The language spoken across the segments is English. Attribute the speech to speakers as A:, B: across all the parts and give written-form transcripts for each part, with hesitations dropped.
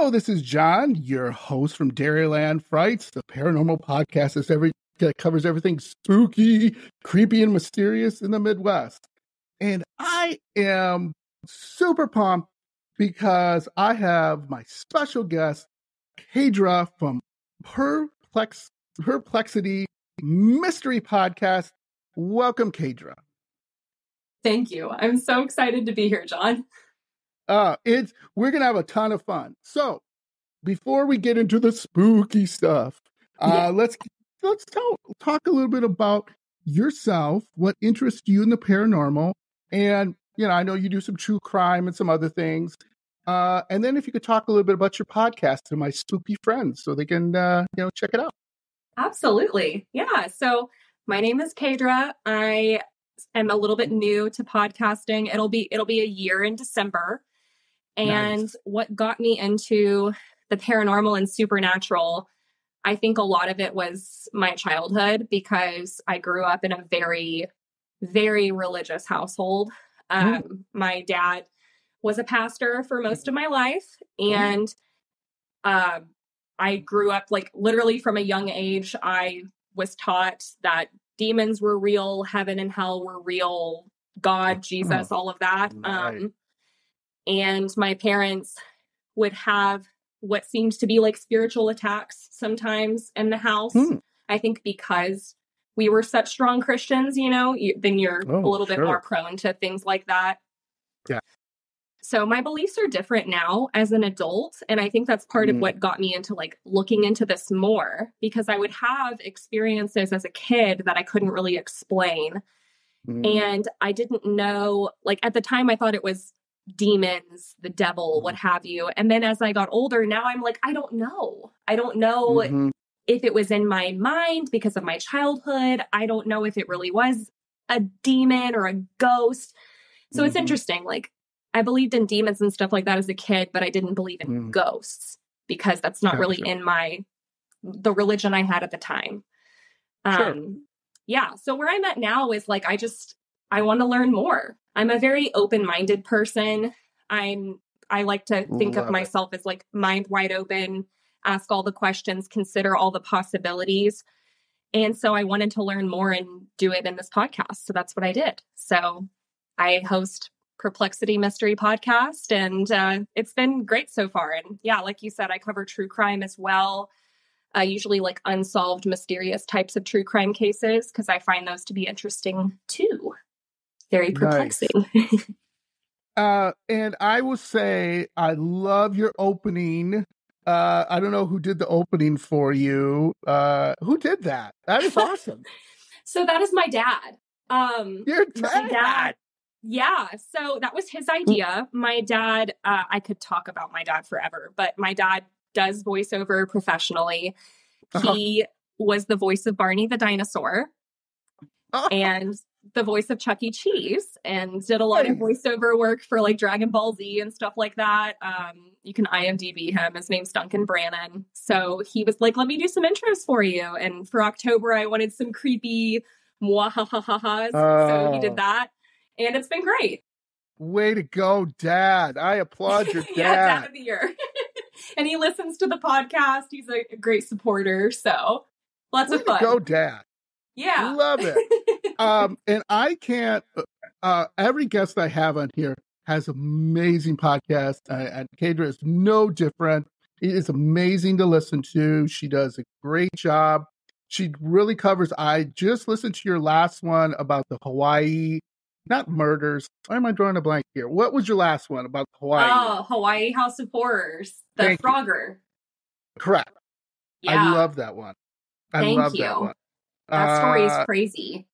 A: Hello, this is John, your host from Dairyland Frights, the paranormal podcast that covers everything spooky, creepy, and mysterious in the Midwest. And I am super pumped because I have my special guest, Kaydra from Perplexity Mystery Podcast. Welcome, Kaydra.
B: Thank you. I'm so excited to be here, John.
A: We're gonna have a ton of fun. So before we get into the spooky stuff, let's talk a little bit about yourself, what interests you in the paranormal, and I know you do some true crime and some other things. And then if you could talk a little bit about your podcast to my spooky friends so they can check it out.
B: Absolutely. Yeah. So my name is Kaydra. I am a little bit new to podcasting. It'll be a year in December. And
A: Nice.
B: What got me into the paranormal and supernatural, I think a lot of it was my childhood, because I grew up in a very, very religious household. My dad was a pastor for most of my life. And I grew up, like, literally from a young age, I was taught that demons were real, heaven and hell were real, God, Jesus, all of that.
A: Right.
B: And my parents would have what seemed to be like spiritual attacks sometimes in the house. I think because we were such strong Christians, then you're a little bit more prone to things like that.
A: Yeah.
B: So my beliefs are different now as an adult. And I think that's part of what got me into looking into this more, because I would have experiences as a kid that I couldn't really explain. And I didn't know, at the time I thought it was demons, the devil, what have you. And then as I got older, now I'm like, I don't know. I don't know if it was in my mind because of my childhood. I don't know if it really was a demon or a ghost. So it's interesting. I believed in demons and stuff like that as a kid, but I didn't believe in ghosts because that's not really in the religion I had at the time. Yeah. So where I'm at now is I want to learn more. I'm a very open-minded person. I like to think of myself as mind wide open, ask all the questions, consider all the possibilities. And so I wanted to learn more and do it in this podcast. So that's what I did. So I host Perplexity Mystery Podcast, and it's been great so far. And yeah, like you said, I cover true crime as well. Usually unsolved, mysterious types of true crime cases, because I find those to be interesting too. Very perplexing.
A: Nice. And I will say, I love your opening. I don't know who did the opening for you. Who did that? That is awesome.
B: So that is my dad.
A: Your dad?
B: My dad. Yeah. So that was his idea. My dad, I could talk about my dad forever, but my dad does voiceover professionally. He was the voice of Barney the dinosaur and the voice of Chuck E. Cheese, and did a lot of voiceover work for Dragon Ball Z and stuff like that. You can IMDb him. His name's Duncan Brannon. So he was like, let me do some intros for you. And for October, I wanted some creepy mwahahaha's. So he did that. And it's been great.
A: Way to go, Dad. I applaud your dad.
B: Yeah, Dad of the Year. And he listens to the podcast. He's a great supporter. So lots of fun.
A: Way to go, Dad.
B: Yeah.
A: Love it. And I can't, every guest I have on here has amazing podcasts, and Kaydra is no different. It is amazing to listen to. She does a great job. She really covers, I just listened to your last one about the Hawaii, not murders. Why am I drawing a blank here? What was your last one about Hawaii?
B: Oh, Hawaii House of Horrors. The
A: Thank
B: Frogger.
A: You. Correct.
B: Yeah.
A: I love that one.
B: Thank you.
A: That one.
B: That story is crazy.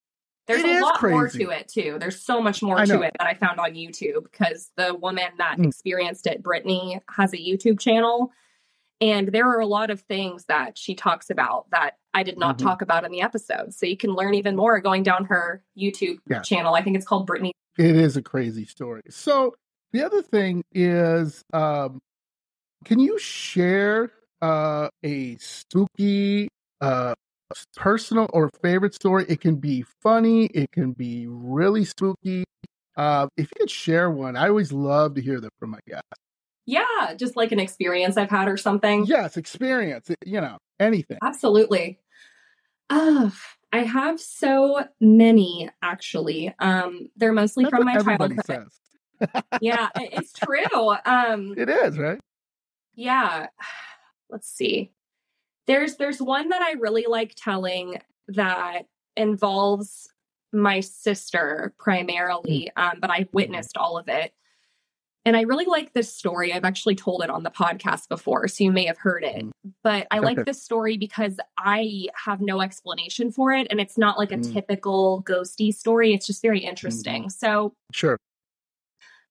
B: There's a lot more to it, too. There's so much more to it that I found on YouTube, because the woman that experienced it, Brittany, has a YouTube channel. And there are a lot of things that she talks about that I did not talk about in the episode. So you can learn even more going down her YouTube channel. I think it's called Brittany.
A: It is a crazy story. So the other thing is, can you share a spooky, personal or favorite story? It can be funny. It can be really spooky. If you could share one, I always love to hear that from my guests.
B: Yeah, just like an experience I've had or something.
A: Yes, experience, anything.
B: Absolutely. I have so many, actually. They're mostly
A: That's
B: from
A: what
B: my
A: everybody
B: childhood.
A: says.
B: Yeah, it's true.
A: It is, right?
B: Yeah. Let's see. There's one that I really like telling that involves my sister primarily, but I witnessed all of it. And I really like this story. I've actually told it on the podcast before, so you may have heard it. But I like this story because I have no explanation for it. And it's not like a typical ghosty story. It's just very interesting. So,
A: sure.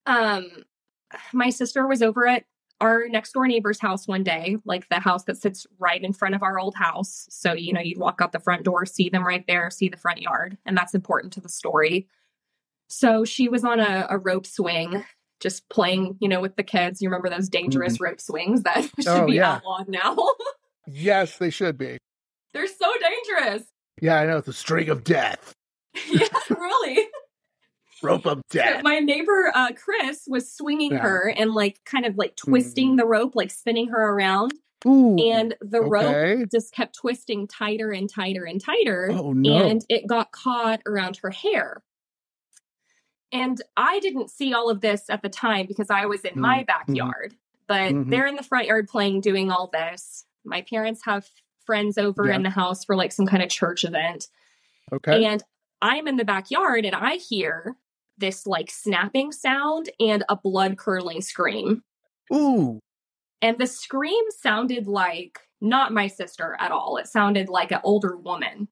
B: My sister was over at our next door neighbor's house one day, like the house that sits right in front of our old house. So, you'd walk out the front door, see them right there, see the front yard. And that's important to the story. So she was on a rope swing, just playing, with the kids. You remember those dangerous rope swings that should be outlawed now?
A: Yes, they should be.
B: They're so dangerous.
A: Yeah, I know. It's a string of death.
B: Yeah, really.
A: Rope of death.
B: So my neighbor, Chris, was swinging her and kind of twisting the rope, spinning her around.
A: Ooh,
B: and the rope just kept twisting tighter and tighter and tighter.
A: Oh, no.
B: And it got caught around her hair. And I didn't see all of this at the time because I was in my backyard, but they're in the front yard playing, doing all this. My parents have friends over in the house for some kind of church event.
A: Okay.
B: And I'm in the backyard and I hear this snapping sound and a blood curdling scream.
A: Ooh.
B: And the scream sounded like not my sister at all. It sounded like an older woman.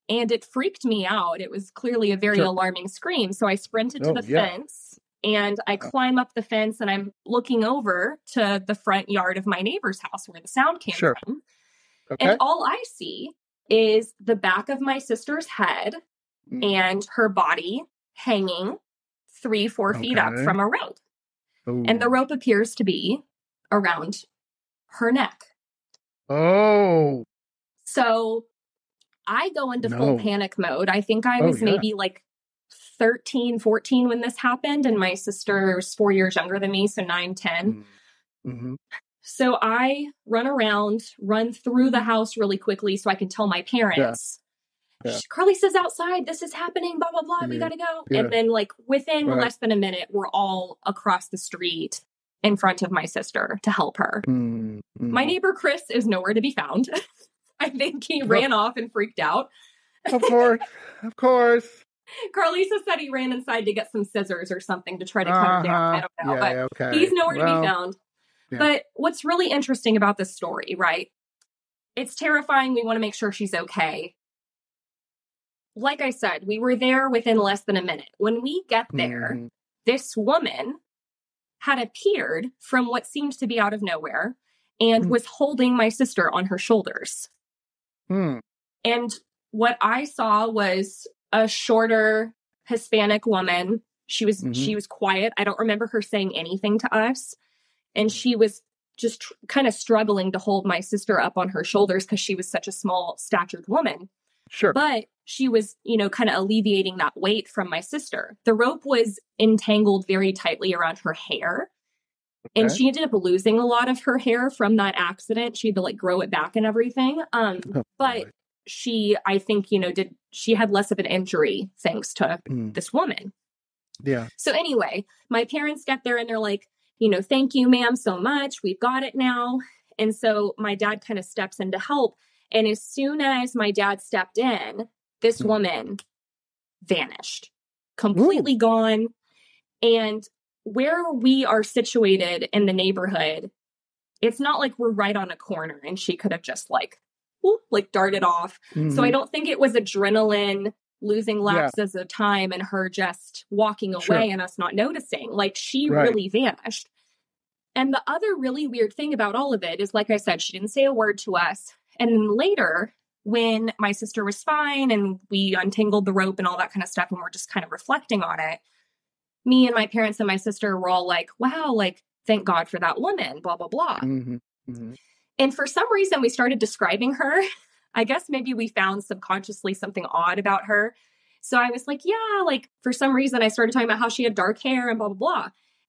B: And it freaked me out. It was clearly a very alarming scream. So I sprinted to the fence and I climb up the fence and I'm looking over to the front yard of my neighbor's house where the sound came from. Okay. And all I see is the back of my sister's head and her body hanging 3-4 feet up from a rope. Ooh. And the rope appears to be around her neck.
A: Oh.
B: So I go into full panic mode. I think I was maybe 13, 14 when this happened. And my sister was 4 years younger than me. So 9, 10. So I run through the house really quickly so I can tell my parents. Carlisa's outside. This is happening. Blah, blah, blah. We got to go. And then within less than a minute, we're all across the street in front of my sister to help her. My neighbor, Chris, is nowhere to be found. I think he ran off and freaked out.
A: Of course. Of course.
B: Carlisa said he ran inside to get some scissors or something to try to cut it down. I don't know. But he's nowhere to be found. Yeah. But what's really interesting about this story, right? It's terrifying. We want to make sure she's okay. Like I said, we were there within less than a minute. When we get there, this woman had appeared from what seemed to be out of nowhere and was holding my sister on her shoulders. And what I saw was a shorter Hispanic woman. She was quiet. I don't remember her saying anything to us. And she was just kind of struggling to hold my sister up on her shoulders because she was such a small statured woman.
A: Sure.
B: But she was, kind of alleviating that weight from my sister. The rope was entangled very tightly around her hair. Okay. And she ended up losing a lot of her hair from that accident. She had to grow it back and everything. But she, I think, she had less of an injury thanks to this woman.
A: Yeah.
B: So anyway, my parents get there and they're like, thank you, ma'am, so much. We've got it now. And so my dad kind of steps in to help. And as soon as my dad stepped in, this woman vanished, completely gone. And where we are situated in the neighborhood, it's not like we're right on a corner and she could have just darted off. So I don't think it was adrenaline, losing lapses of time and her just walking away and us not noticing. She really vanished. And the other really weird thing about all of it is, like I said, she didn't say a word to us. And then later, when my sister was fine and we untangled the rope and all that kind of stuff, and we're just kind of reflecting on it, me and my parents and my sister were all like, wow, thank God for that woman, blah, blah, blah. And for some reason, we started describing her. I guess maybe we found subconsciously something odd about her. So I was like, yeah, for some reason, I started talking about how she had dark hair and blah, blah, blah.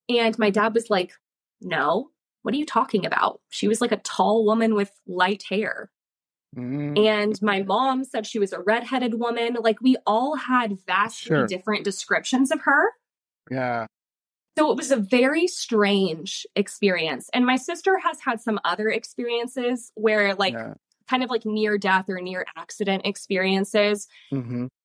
B: And my dad was like, no, what are you talking about? She was like a tall woman with light hair. And my mom said she was a redheaded woman. Like, we all had vastly different descriptions of her.
A: Yeah.
B: So it was a very strange experience. And my sister has had some other experiences where, like, kind of like near death or near accident experiences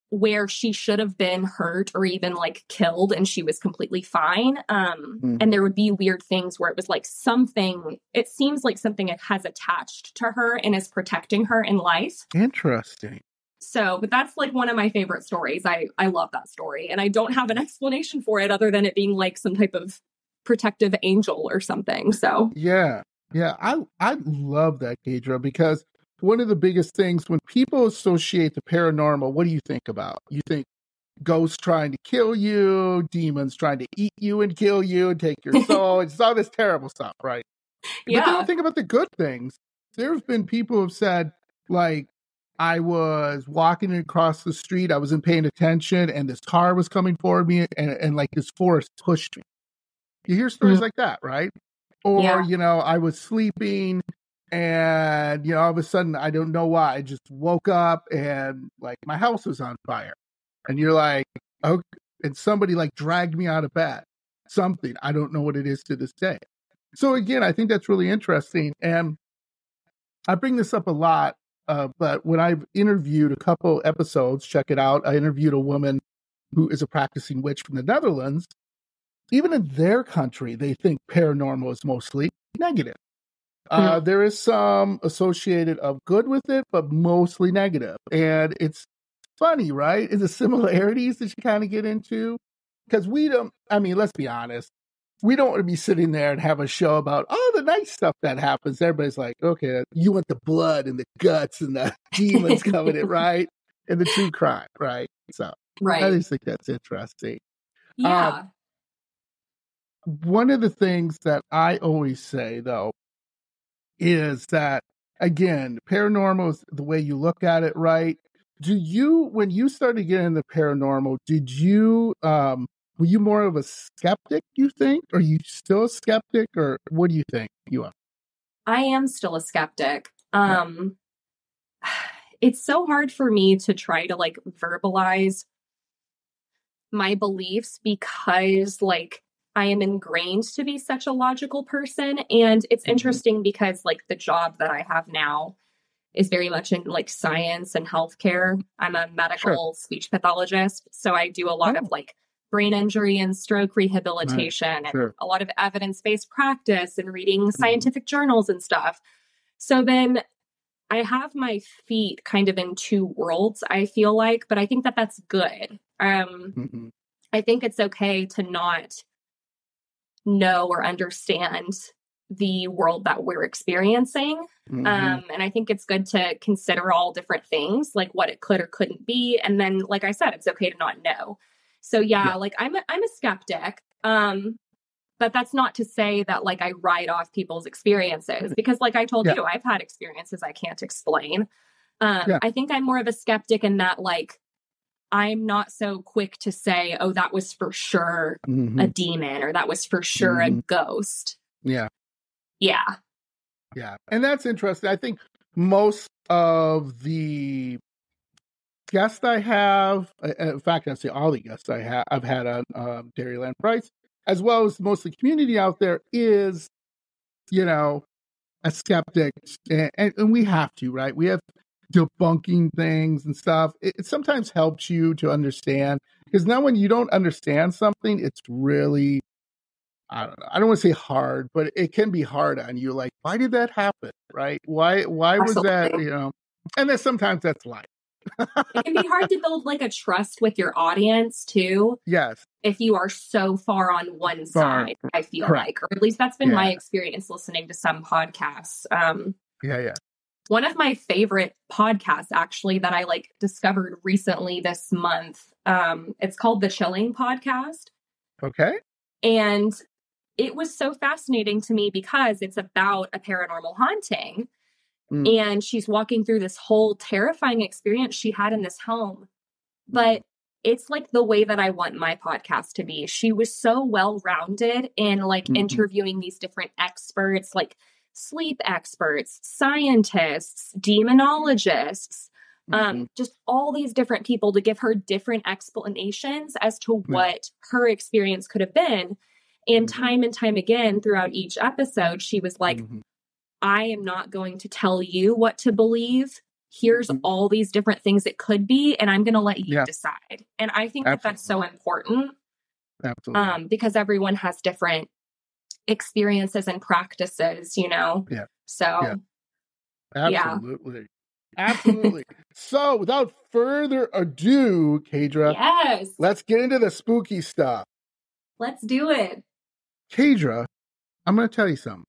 B: where she should have been hurt or even like killed and she was completely fine. And there would be weird things where it was like something, it seems like something has attached to her and is protecting her in life.
A: Interesting.
B: So, but that's like one of my favorite stories. I love that story. And I don't have an explanation for it other than it being like some type of protective angel or something. So,
A: yeah. I love that, Kaydra, because one of the biggest things when people associate the paranormal, what do you think about? You think ghosts trying to kill you, demons trying to eat you and kill you and take your soul. It's all this terrible stuff, right?
B: Yeah.
A: But they don't think about the good things. There have been people who have said, like, I was walking across the street, I wasn't paying attention, and this car was coming for me, and like this force pushed me. You hear stories like that, right? Or, you know, I was sleeping and, you know, all of a sudden, I don't know why, I just woke up and like my house was on fire. And you're like, okay, and somebody like dragged me out of bed. Something. I don't know what it is to this day. So again, I think that's really interesting. And I bring this up a lot, but when I've interviewed a couple episodes, check it out, I interviewed a woman who is a practicing witch from the Netherlands. Even in their country, they think paranormal is mostly negative. There is some associated of good with it, but mostly negative. And it's funny, right? Is the similarities that you kind of get into? Because we don't, I mean, let's be honest. We don't want to be sitting there and have a show about all the nice stuff that happens. Everybody's like, okay, you want the blood and the guts and the demons coming in, right? And the true crime, right? So I just think that's interesting.
B: Yeah.
A: One of the things that I always say, though, is that, again, paranormal is the way you look at it, right? Do you, when you started getting into paranormal, did you, were you more of a skeptic, you think? Are you still a skeptic, or what do you think you are?
B: I am still a skeptic. It's so hard for me to try to like verbalize my beliefs because like I am ingrained to be such a logical person. And it's interesting because like the job that I have now is very much in like science and healthcare. I'm a medical speech pathologist. So I do a lot of like brain injury and stroke rehabilitation and a lot of evidence-based practice and reading scientific journals and stuff. So then I have my feet kind of in two worlds, I feel like, but I think that that's good. I think it's okay to not know or understand the world that we're experiencing. And I think it's good to consider all different things, like what it could or couldn't be. And then, like I said, it's okay to not know. So like I'm a skeptic. But that's not to say that like I write off people's experiences because like I told you, I've had experiences I can't explain. I think I'm more of a skeptic in that like I'm not so quick to say, oh, that was for sure a demon or that was for sure a ghost.
A: Yeah.
B: Yeah.
A: And that's interesting. I think most of the guests I have, in fact, I'd say all the guests I've had on Dairyland Price, as well as most of the community out there is, you know, a skeptic. And we have to, right? We have debunking things and stuff. It sometimes helps you to understand, because now when you don't understand something, it's really, I don't know, I don't want to say hard, but it can be hard on you. Like, why did that happen? Right? Why was that, you know? And then sometimes that's life.
B: It can be hard to build like a trust with your audience too.
A: Yes.
B: If you are so far on one side, I feel like, or at least that's been my experience listening to some podcasts. One of my favorite podcasts actually that I like discovered recently this month, it's called The Chilling Podcast.
A: Okay.
B: And it was so fascinating to me because it's about a paranormal haunting. And she's walking through this whole terrifying experience she had in this home. But it's like the way that I want my podcast to be. She was so well-rounded in like interviewing these different experts, like sleep experts, scientists, demonologists, just all these different people to give her different explanations as to what her experience could have been. And time again throughout each episode, she was like, I am not going to tell you what to believe. Here's all these different things it could be, and I'm going to let you decide. And I think that that's so important.
A: Absolutely.
B: Because everyone has different experiences and practices, you know?
A: Yeah.
B: So,
A: Absolutely. Absolutely. So, without further ado, Kaydra, let's get into the spooky stuff.
B: Let's do it.
A: Kaydra, I'm going to tell you something.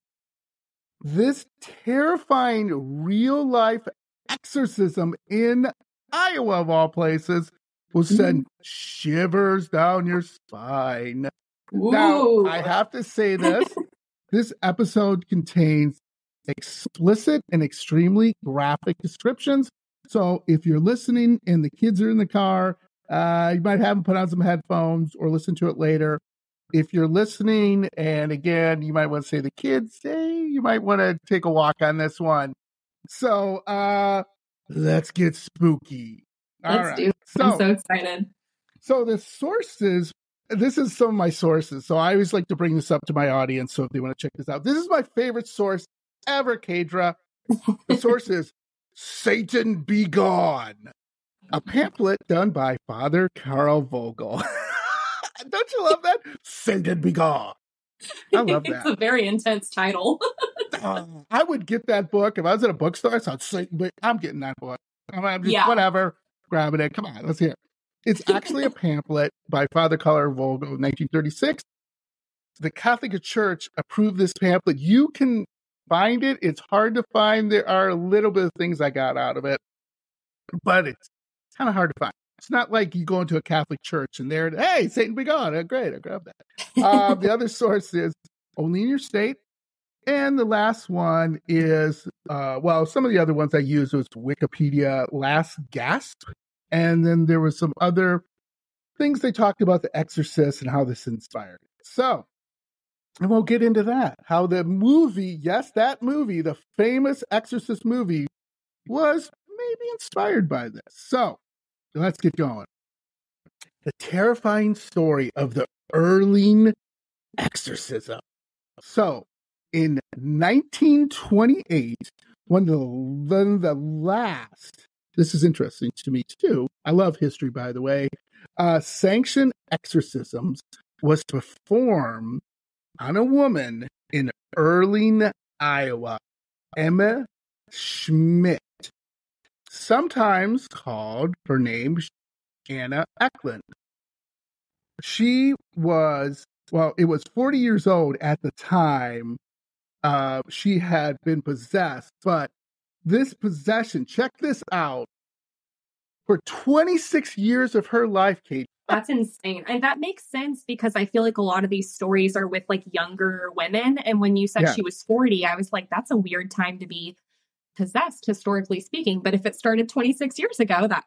A: This terrifying real-life exorcism in Iowa, of all places, will send shivers down your spine.
B: Ooh.
A: Now, I have to say this. This episode contains explicit and extremely graphic descriptions. So if you're listening and the kids are in the car, you might have them put on some headphones or listen to it later. If you're listening, and again, you might want to say the kids, you might want to take a walk on this one. So let's get spooky.
B: Let's do it. I'm so excited.
A: So the sources, this is some of my sources. So I always like to bring this up to my audience. So if they want to check this out, this is my favorite source ever, Kaydra. The source is Satan Be Gone, a pamphlet done by Father Carl Vogel. Don't you love that? Satan Be Gone. I love that.
B: It's a very intense title.
A: I would get that book if I was at a bookstore. So I'm getting that book. I'm just whatever, grabbing it. Come on, let's hear it. It's actually a pamphlet by Father Carl Vogel in 1936. The Catholic Church approved this pamphlet. You can find it. It's hard to find. There are a little bit of things I got out of it, but it's kind of hard to find. It's not like you go into a Catholic church and they're, hey, Satan Be Gone. Oh, great, I grabbed that. The other source is Only in Your State. And the last one is, some of the other ones I used was Wikipedia Last Gasp. And then there were some other things they talked about the Exorcist and how this inspired it. So, and we'll get into that. How the movie, yes, that movie, the famous Exorcist movie, was maybe inspired by this. So, let's get going. The terrifying story of the EARLING exorcism. So, in 1928, one of the last, this is interesting to me too, I love history by the way, sanctioned exorcisms was performed on a woman in EARLING, Iowa, Emma Schmidt, sometimes called her name Anna Euckland. She was, it was 40 years old at the time she had been possessed, but this possession, check this out, for 26 years of her life, Kate.
B: That's insane. And that makes sense because I feel like a lot of these stories are with like younger women. And when you said she was 40, I was like, that's a weird time to be possessed, historically speaking. But if it started 26 years ago, that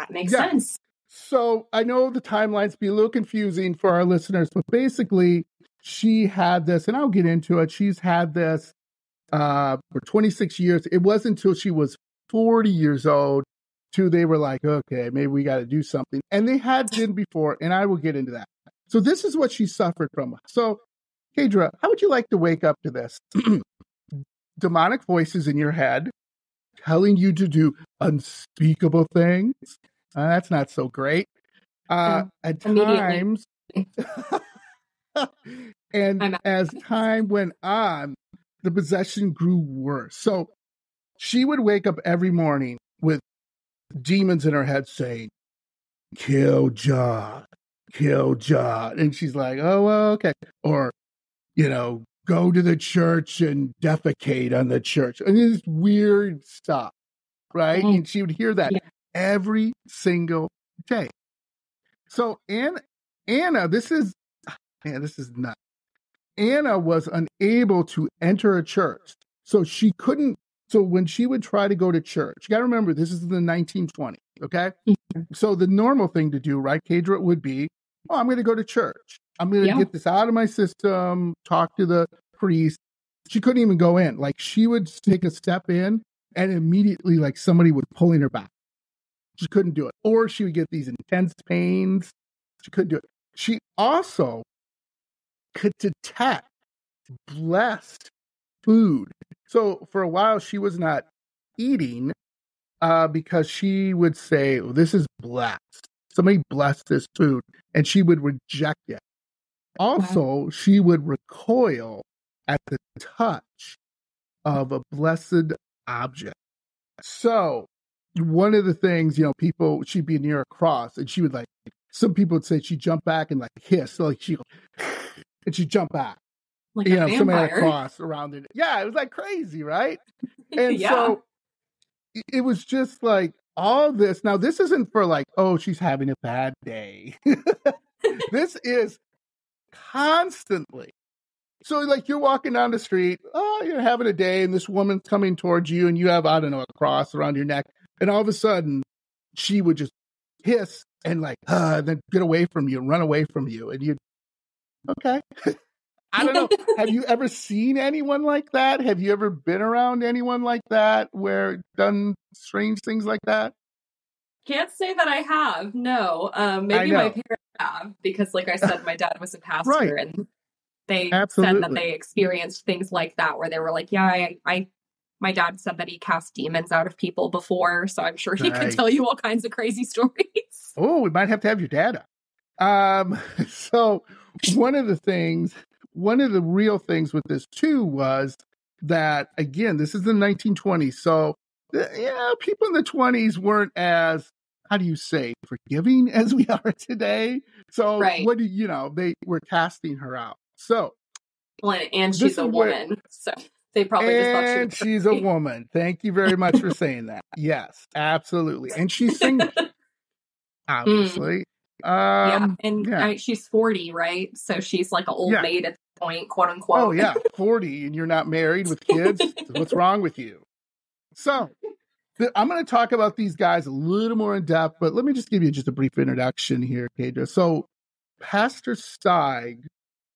B: makes sense.
A: So I know the timelines be a little confusing for our listeners, but basically she had this, and I'll get into it. She's had this for 26 years. It wasn't until she was 40 years old till they were like, okay, maybe we got to do something. And they had been before, and I will get into that. So this is what she suffered from. So, Kaydra, how would you like to wake up to this? Demonic voices in your head telling you to do unspeakable things. That's not so great. At times, and as time went on, the possession grew worse. So she would wake up every morning with demons in her head saying, kill John, kill John. And she's like, oh, well, okay. Or, go to the church and defecate on the church. And this weird stuff, right? And she would hear that every single day. So Anna, this is nuts. Anna was unable to enter a church. So she couldn't. So when she would try to go to church, you got to remember, this is in the 1920s. Okay. So the normal thing to do, right, Kaydra, would be, oh, I'm going to go to church. I'm going to get this out of my system, talk to the priest. She couldn't even go in. Like, she would take a step in and immediately, like, somebody was pulling her back. She couldn't do it. Or she would get these intense pains. She couldn't do it. She also could detect blessed food. So for a while, she was not eating because she would say, oh, this is blessed. Somebody blessed this food. And she would reject it. Also, she would recoil at the touch of a blessed object. So one of the things, people, she'd be near a cross and she would some people would say she'd jump back and hiss. So she and she'd jump back.
B: Like a vampire.
A: Somebody had a cross around it. Yeah, it was crazy, right? And so it was just all this. Now, this isn't for oh, she's having a bad day. This is constantly. So you're walking down the street, you're having a day, and this woman's coming towards you, and you have, I don't know, a cross around your neck. And all of a sudden, she would just hiss and then get away from you and run away from you. And okay. I don't know. Have you ever seen anyone like that? Have you ever been around anyone like that where done strange things like that?
B: Can't say that I have. No. Maybe my parents have, because like I said, my dad was a pastor, right. And they said that they experienced things like that where they were like, yeah, my dad said that he cast demons out of people before, so I'm sure he could tell you all kinds of crazy stories.
A: Oh, we might have to have your dad up. So one of the real things with this too was that, again, this is the 1920s. So, people in the 20s weren't as, how do you say, forgiving as we are today. So they were casting her out. So,
B: and she's a woman. So they probably just thought she was
A: she's a woman. Thank you very much for saying that. Yes, absolutely. And she's single, obviously.
B: She's 40, right? So she's like an old maid at the point, quote unquote.
A: Oh yeah, 40, and you're not married with kids. What's wrong with you? So I'm going to talk about these guys a little more in depth, but let me just give you just a brief introduction here, Kaydra. So Pastor Steig,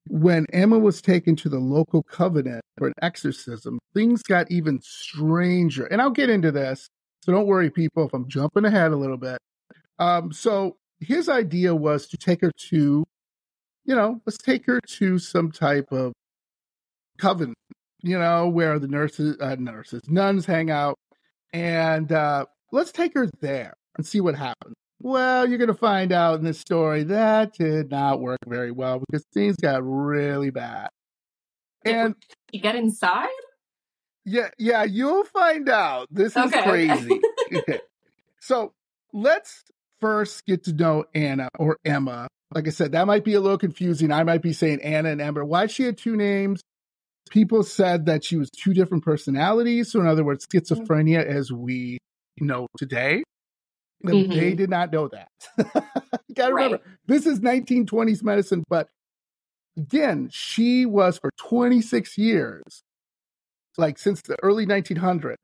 A: when Emma was taken to the local covenant for an exorcism, things got even stranger. And I'll get into this, so don't worry, people, if I'm jumping ahead a little bit. So his idea was to take her to, let's take her to some type of covenant, where the nuns hang out. And let's take her there and see what happens. Well, you're going to find out in this story that did not work very well because things got really bad. And
B: you get inside?
A: Yeah, you'll find out. This is crazy. Okay. So let's first get to know Anna or Emma. Like I said, that might be a little confusing. I might be saying Anna and Emma. Why she had two names? People said that she was two different personalities. So in other words, schizophrenia as we know today. They did not know that. You got to remember, this is 1920s medicine. But again, she was for 26 years, since the early 1900s,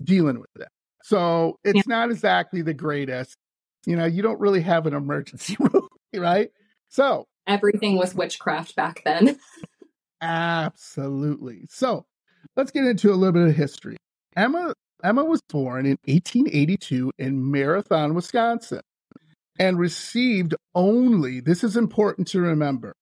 A: dealing with it. So it's not exactly the greatest. You don't really have an emergency room, right? So
B: everything was witchcraft back then.
A: Absolutely. So let's get into a little bit of history. Emma was born in 1882 in Marathon, Wisconsin, and received only, this is important to remember,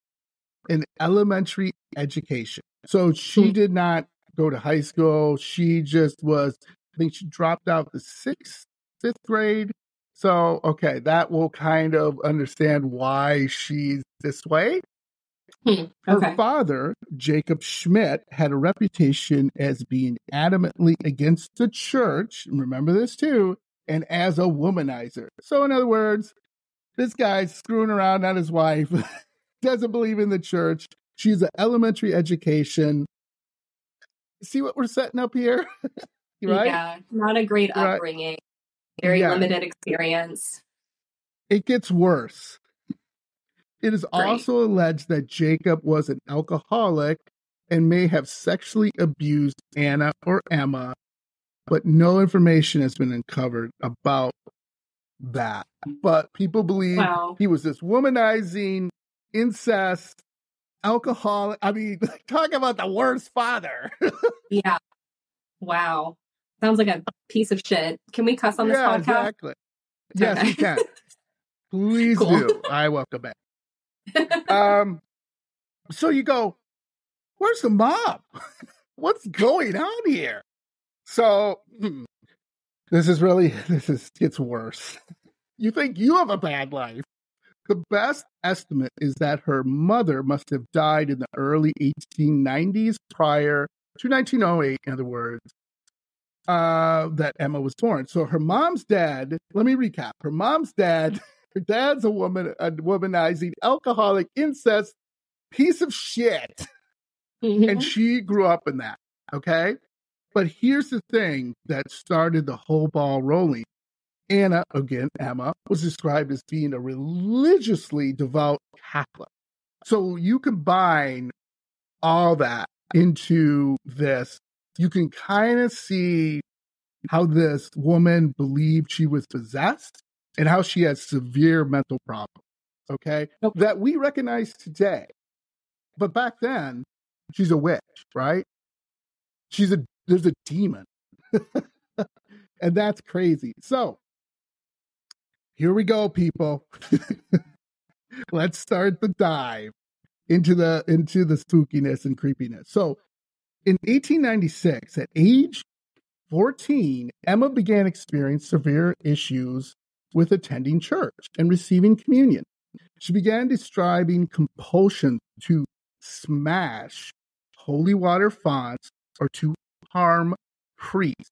A: an elementary education. So she did not go to high school. She just was, I think she dropped out the fifth grade. So, okay, that will kind of understand why she's this way. Her father, Jacob Schmidt, had a reputation as being adamantly against the church, remember this too, and as a womanizer. So in other words, this guy's screwing around on his wife, doesn't believe in the church. She's an elementary education. See what we're setting up here? Right?
B: Yeah, not a great upbringing. Very limited experience.
A: It gets worse. It is also alleged that Jacob was an alcoholic and may have sexually abused Anna or Emma, but no information has been uncovered about that. But people believe he was this womanizing, incest, alcoholic. I mean, talk about the worst father.
B: Yeah. Wow. Sounds like a piece of shit. Can we cuss on this podcast?
A: Exactly. Yes, we can. Please do. I welcome it. So you go, where's the mom? What's going on here? So gets worse. You think you have a bad life. The best estimate is that her mother must have died in the early 1890s prior to 1908, in other words, that Emma was born. So her mom's dad, let me recap. Her dad's a womanizing, alcoholic, incest, piece of shit. Mm-hmm. And she grew up in that, okay? But here's the thing that started the whole ball rolling. Emma, was described as being a religiously devout Catholic. So you combine all that into this, you can kind of see how this woman believed she was possessed and how she has severe mental problems, okay? That we recognize today. But back then, she's a witch, right? There's a demon. And that's crazy. So, here we go, people. Let's start the dive into the spookiness and creepiness. So, in 1896, at age 14, Emma began experiencing severe issues with attending church and receiving communion. She began describing compulsion to smash holy water fonts or to harm priests.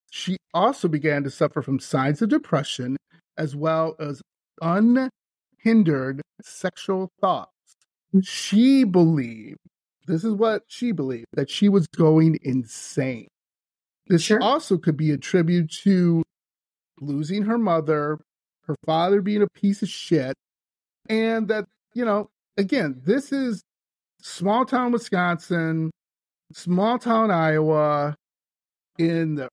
A: She also began to suffer from signs of depression as well as unhindered sexual thoughts. She believed, that she was going insane. This also could be attributed to losing her mother, her father being a piece of shit, and that, again, this is small town Wisconsin, small town Iowa in the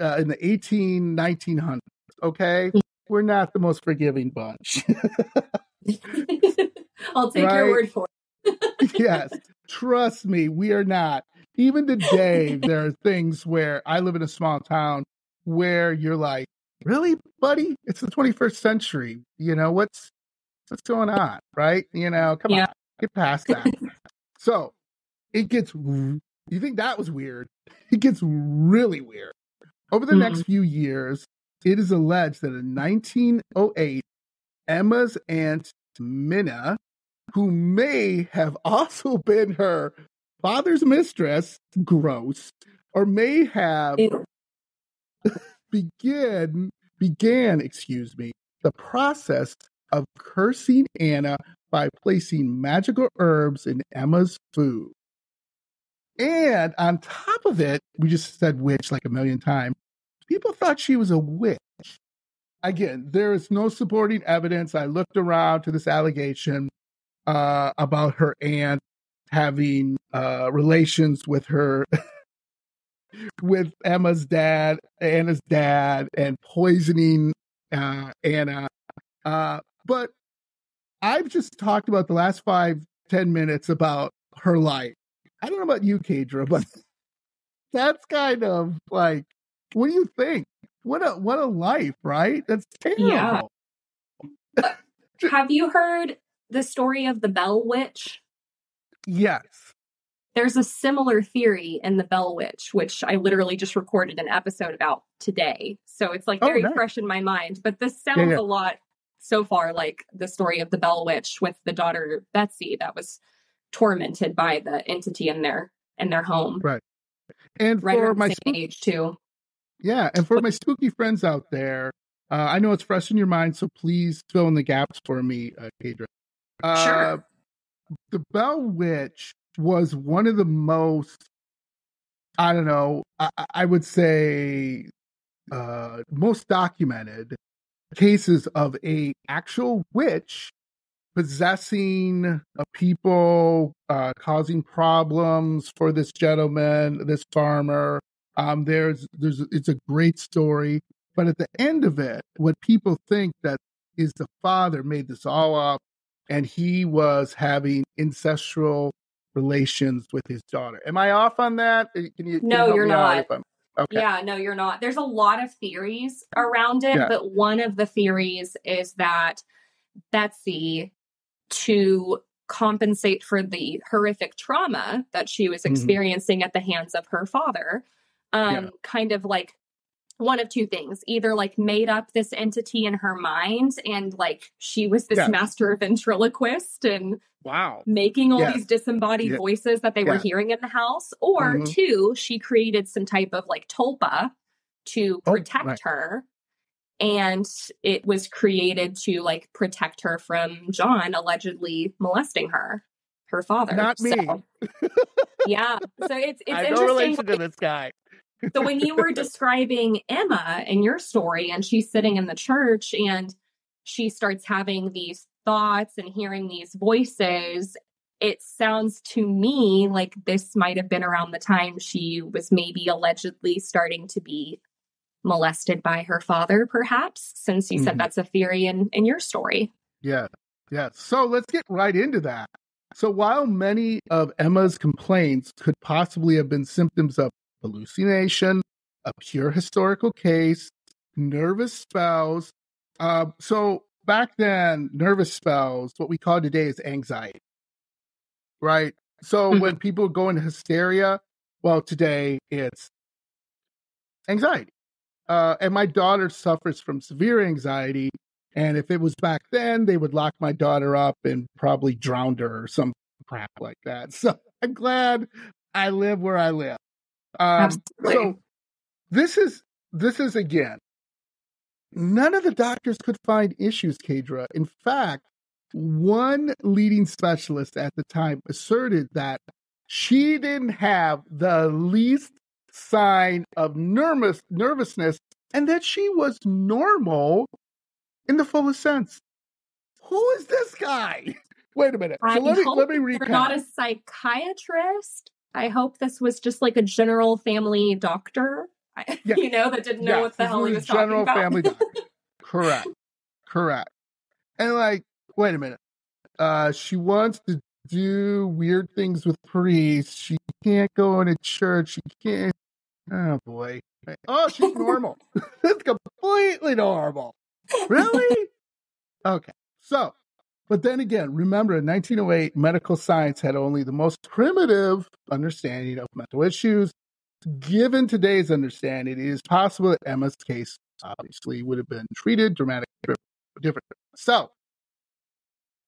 A: 1900s, okay? We're not the most forgiving bunch.
B: I'll take your word for it.
A: Yes, trust me, we are not. Even today, there are things where I live in a small town where you're like, really, buddy? It's the 21st century. What's going on, right? Come on, get past that. So it gets, you think that was weird? It gets really weird. Over the next few years, it is alleged that in 1908, Emma's aunt Minna, who may have also been her father's mistress, gross, or may have began, the process of cursing Anna by placing magical herbs in Emma's food. And on top of it, we just said witch like a million times. People thought she was a witch. Again, there is no supporting evidence. I looked around to this allegation about her aunt having relations with her, with Anna's dad, and poisoning Anna. But I've just talked about the last 5-10 minutes about her life. I don't know about you, Kaydra, but that's kind of like, what do you think? What a life, right? That's terrible.
B: Yeah. Have you heard the story of the Bell Witch?
A: Yes.
B: There's a similar theory in the Bell Witch, which I literally just recorded an episode about today. So it's like very fresh in my mind. But this sounds a lot so far like the story of the Bell Witch with the daughter Betsy that was tormented by the entity in their home.
A: Right. And
B: right
A: for
B: my same age too.
A: Yeah, and for my spooky friends out there, I know it's fresh in your mind, so please fill in the gaps for me, Kaydra.
B: Sure.
A: The Bell Witch was one of the most, I don't know, I would say most documented cases of a actual witch possessing people, causing problems for this gentleman, this farmer. It's a great story. But at the end of it, what people think that is the father made this all up, and he was having incestual relations with his daughter. Am I off on that?
B: No, you're not.
A: Okay.
B: Yeah, no, you're not. There's a lot of theories around it, but one of the theories is that Betsy, to compensate for the horrific trauma that she was experiencing at the hands of her father, kind of like one of two things, either like made up this entity in her mind and like she was this master ventriloquist and making all these disembodied voices that they were hearing in the house, or two, she created some type of like tulpa to protect her, and it was created to like protect her from John allegedly molesting her father.
A: Not me.
B: Yeah, so it's
A: I have
B: interesting.
A: No relation to this guy.
B: So when you were describing Emma in your story, and she's sitting in the church and she starts having these thoughts and hearing these voices, it sounds to me like this might have been around the time she was maybe allegedly starting to be molested by her father, perhaps, since you said that's a theory in your story.
A: Yeah. So let's get right into that. So while many of Emma's complaints could possibly have been symptoms of hallucination, a pure historical case, nervous spells. So back then, nervous spells, what we call today is anxiety, right? So when people go into hysteria, well, today it's anxiety. And my daughter suffers from severe anxiety. And if it was back then, they would lock my daughter up and probably drown her or some crap like that. So I'm glad I live where I live. So this is again, none of the doctors could find issues, Kaydra. In fact, one leading specialist at the time asserted that she didn't have the least sign of nervousness and that she was normal in the fullest sense. Who is this guy? Wait a minute. So let me recap.
B: You're not a psychiatrist. I hope this was just like a general family doctor, that didn't know what the hell he was talking about. General family
A: doctor. Correct. And like, wait a minute. She wants to do weird things with priests. She can't go into church. She can't. Oh, boy. Oh, she's normal. It's completely normal. Really? Okay. So, but then again, remember in 1908, medical science had only the most primitive understanding of mental issues. Given today's understanding, it is possible that Emma's case obviously would have been treated dramatically different. So,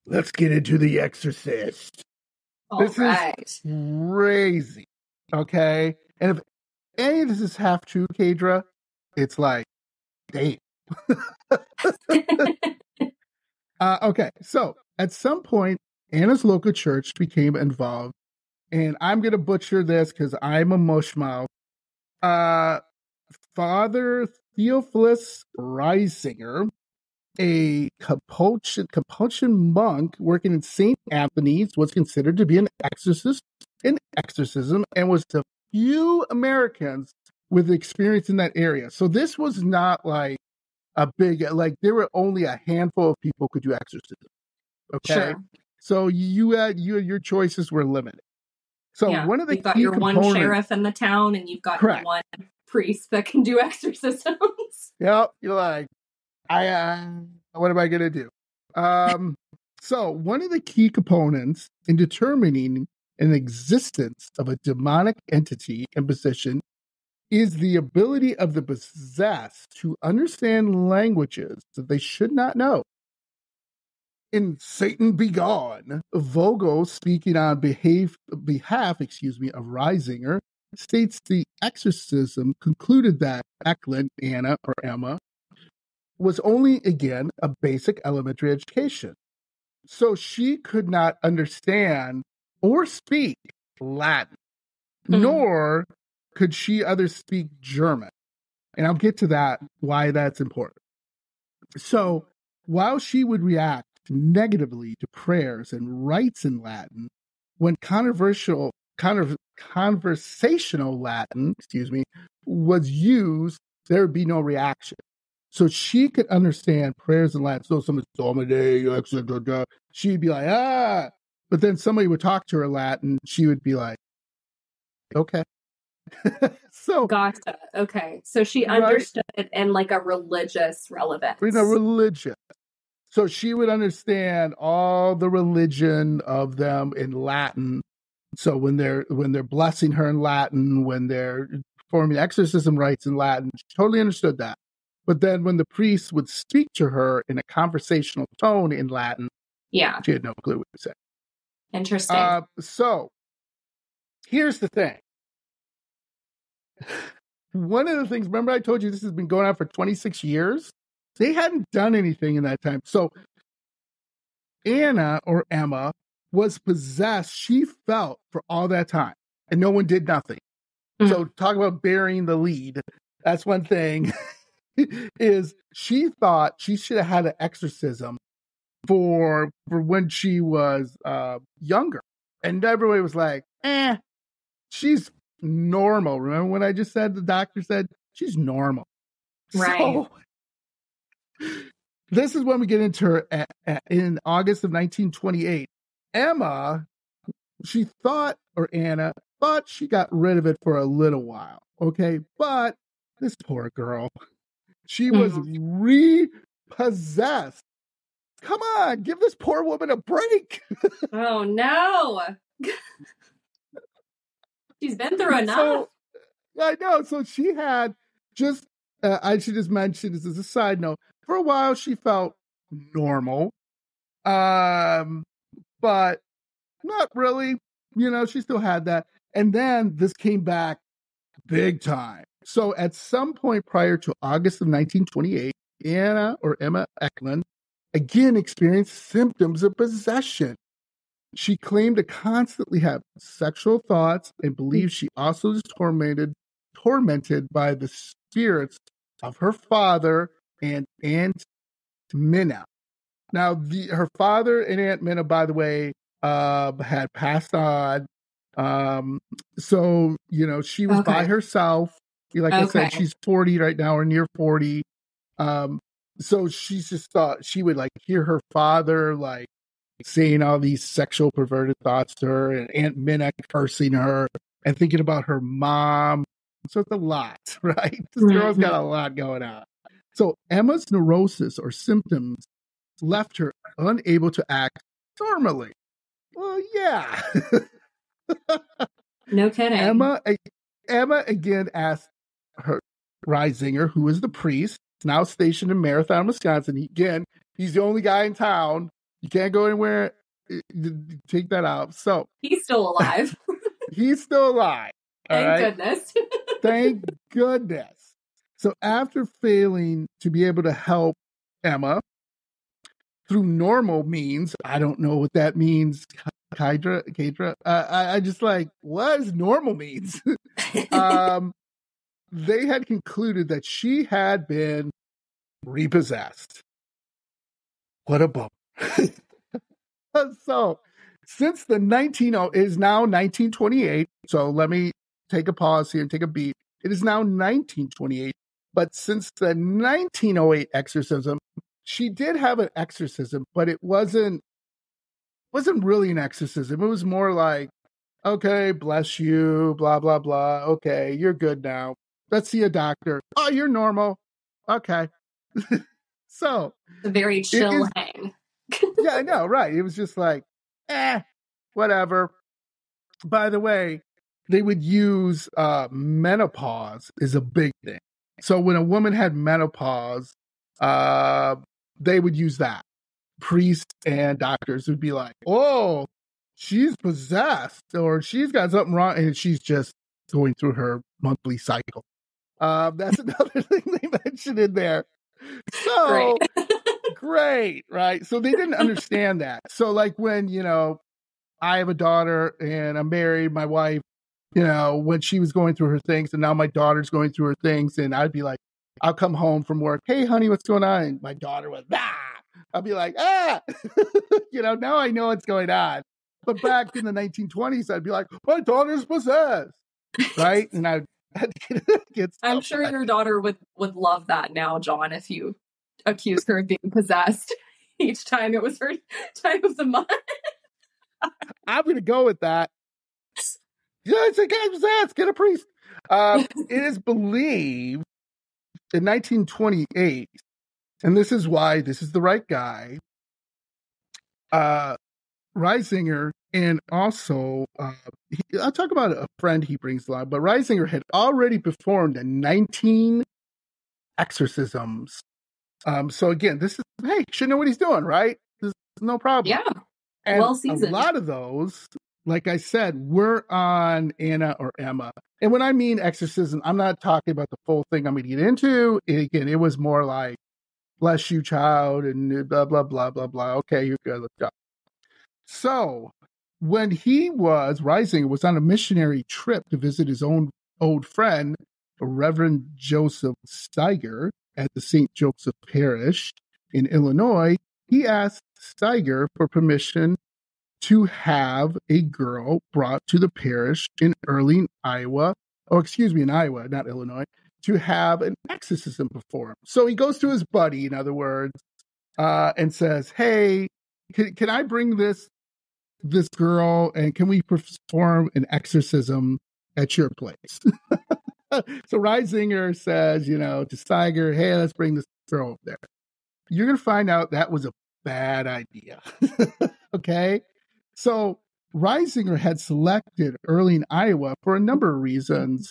A: let's get into The Exorcist. This is crazy. Okay? And if any of this is half true, Kaydra, it's like, damn. Okay, so at some point, Anna's local church became involved, and I'm going to butcher this because I'm a mushmouth. Father Theophilus Reisinger, a Capuchin monk working in St. Anthony's, was considered to be an exorcist in exorcism and was the few Americans with experience in that area. So this was not like a big, like there were only a handful of people who could do exorcism. Okay. Sure. So your choices were limited. So one of the
B: you've got your one sheriff in the town and you've got your one priest that can do exorcisms.
A: Yep. You're like, what am I going to do? So one of the key components in determining an existence of a demonic entity and position is the ability of the possessed to understand languages that they should not know. In Satan Be Gone, Vogel, speaking on behalf of Reisinger, states the exorcism concluded that Euckland, Anna, or Emma, was only, again, a basic elementary education. So she could not understand or speak Latin, nor could she others speak German. And I'll get to that, why that's important. So while she would react negatively to prayers and rites in Latin, when conversational Latin, was used, there would be no reaction. So she could understand prayers in Latin. So somebody Domine, she'd be like, ah. But then somebody would talk to her Latin. She would be like, okay. So
B: gotcha. Okay. So she
A: right?
B: understood it in like a religious relevance.
A: Religion. So she would understand all the religion of them in Latin. So when they're blessing her in Latin, when they're performing exorcism rites in Latin, she totally understood that. But then when the priest would speak to her in a conversational tone in Latin,
B: yeah,
A: she had no clue what to say.
B: Interesting.
A: So here's the thing. One of the things, remember I told you this has been going on for 26 years? They hadn't done anything in that time. So Anna or Emma was possessed. She felt for all that time, and no one did nothing. So talk about burying the lead. That's one thing. Is she thought she should have had an exorcism for when she was younger, and everybody was like, she's normal. Remember when I just said the doctor said she's normal,
B: right?
A: So this is when we get into her in August of 1928. Emma, Anna thought she got rid of it for a little while. Okay. But this poor girl, she was repossessed. Come on, give this poor woman a break.
B: Oh, no. She's been through enough.
A: So, I know. So she had just, I should just mention this as a side note, for a while she felt normal. But not really. She still had that. And then this came back big time. So at some point prior to August of 1928, Emma Euckland again experienced symptoms of possession. She claimed to constantly have sexual thoughts and believed she also is tormented by the spirits of her father and Aunt Minna. Now, her father and Aunt Minna, by the way, had passed on. So, she was by herself. Like I said, she's 40 right now, or near 40. So she just thought she would hear her father saying all these sexual perverted thoughts to her, and Aunt Minna cursing her and thinking about her mom. So it's a lot, right? This girl's got a lot going on. So Emma's neurosis or symptoms left her unable to act normally. Well, yeah.
B: No kidding.
A: Emma again asked her Reisinger, who is the priest, now stationed in Marathon, Wisconsin. He's the only guy in town. You can't go anywhere. Take that out. So
B: he's still alive.
A: He's still alive.
B: Thank goodness.
A: Thank goodness. So after failing to be able to help Emma through normal means, I don't know what that means. Kaydra. I just what does normal means? They had concluded that she had been repossessed. What a bummer. So, since it is now 1928, so let me take a pause here and take a beat. It is now 1928, but since the 1908 exorcism, she did have an exorcism, but it wasn't really an exorcism. It was more like, okay, bless you, blah, blah, blah. Okay, you're good now. Let's see a doctor. Oh, you're normal. Okay. So.
B: A very chill hang.
A: Yeah, I know, right. It was just whatever. By the way, they would use menopause is a big thing. So when a woman had menopause, they would use that. Priests and doctors would be like, oh, she's possessed, or she's got something wrong, and she's just going through her monthly cycle. That's another thing they mentioned in there. So great, right? So they didn't understand that. So when, I have a daughter and I'm married, my wife, when she was going through her things, and now my daughter's going through her things, and I'd be like, I'll come home from work. Hey, honey, what's going on? And my daughter was, I'll be like, now I know what's going on. But back in the 1920s, I'd be like, my daughter's possessed, right? And I'd
B: I'm sure your daughter would love that now, John, if you accuse her of being possessed each time it was her time of the month.
A: I'm going to go with that. Yes, a guy possessed. Get a priest. It is believed in 1928, and this is why this is the right guy. Reisinger, and also I'll talk about a friend he brings along, but Reisinger had already performed 19 exorcisms. So again, this is, hey, should know what he's doing, right? This is no problem.
B: Yeah.
A: And
B: well seasoned.
A: A lot of those, like I said, were on Anna or Emma. And when I mean exorcism, I'm not talking about the full thing I'm going to get into. It was more like, bless you, child, and blah, blah, blah, blah, blah. Okay, you're good. Let's go. So when Reisinger was on a missionary trip to visit his own old friend, Reverend Joseph Steiger, at the St. Joseph Parish in Illinois, he asked Steiger for permission to have a girl brought to the parish in Earling, Iowa, in Iowa, not Illinois, to have an exorcism performed. So he goes to his buddy, in other words, and says, hey, can I bring this girl, and can we perform an exorcism at your place? So Reisinger says, to Steiger, hey, let's bring this girl up there. You're going to find out that was a bad idea. Okay? So Reisinger had selected Earling, Iowa for a number of reasons.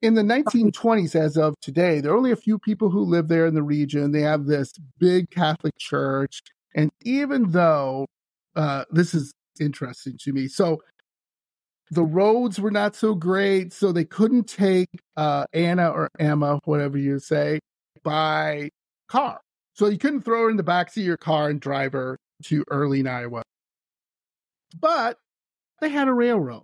A: In the 1920s, as of today, there are only a few people who live there in the region. They have this big Catholic church. And even though this is interesting to me, so the roads were not so great, so they couldn't take Anna or Emma, whatever you say, by car. So you couldn't throw her in the backseat of your car and drive her to Earling, Iowa. But they had a railroad.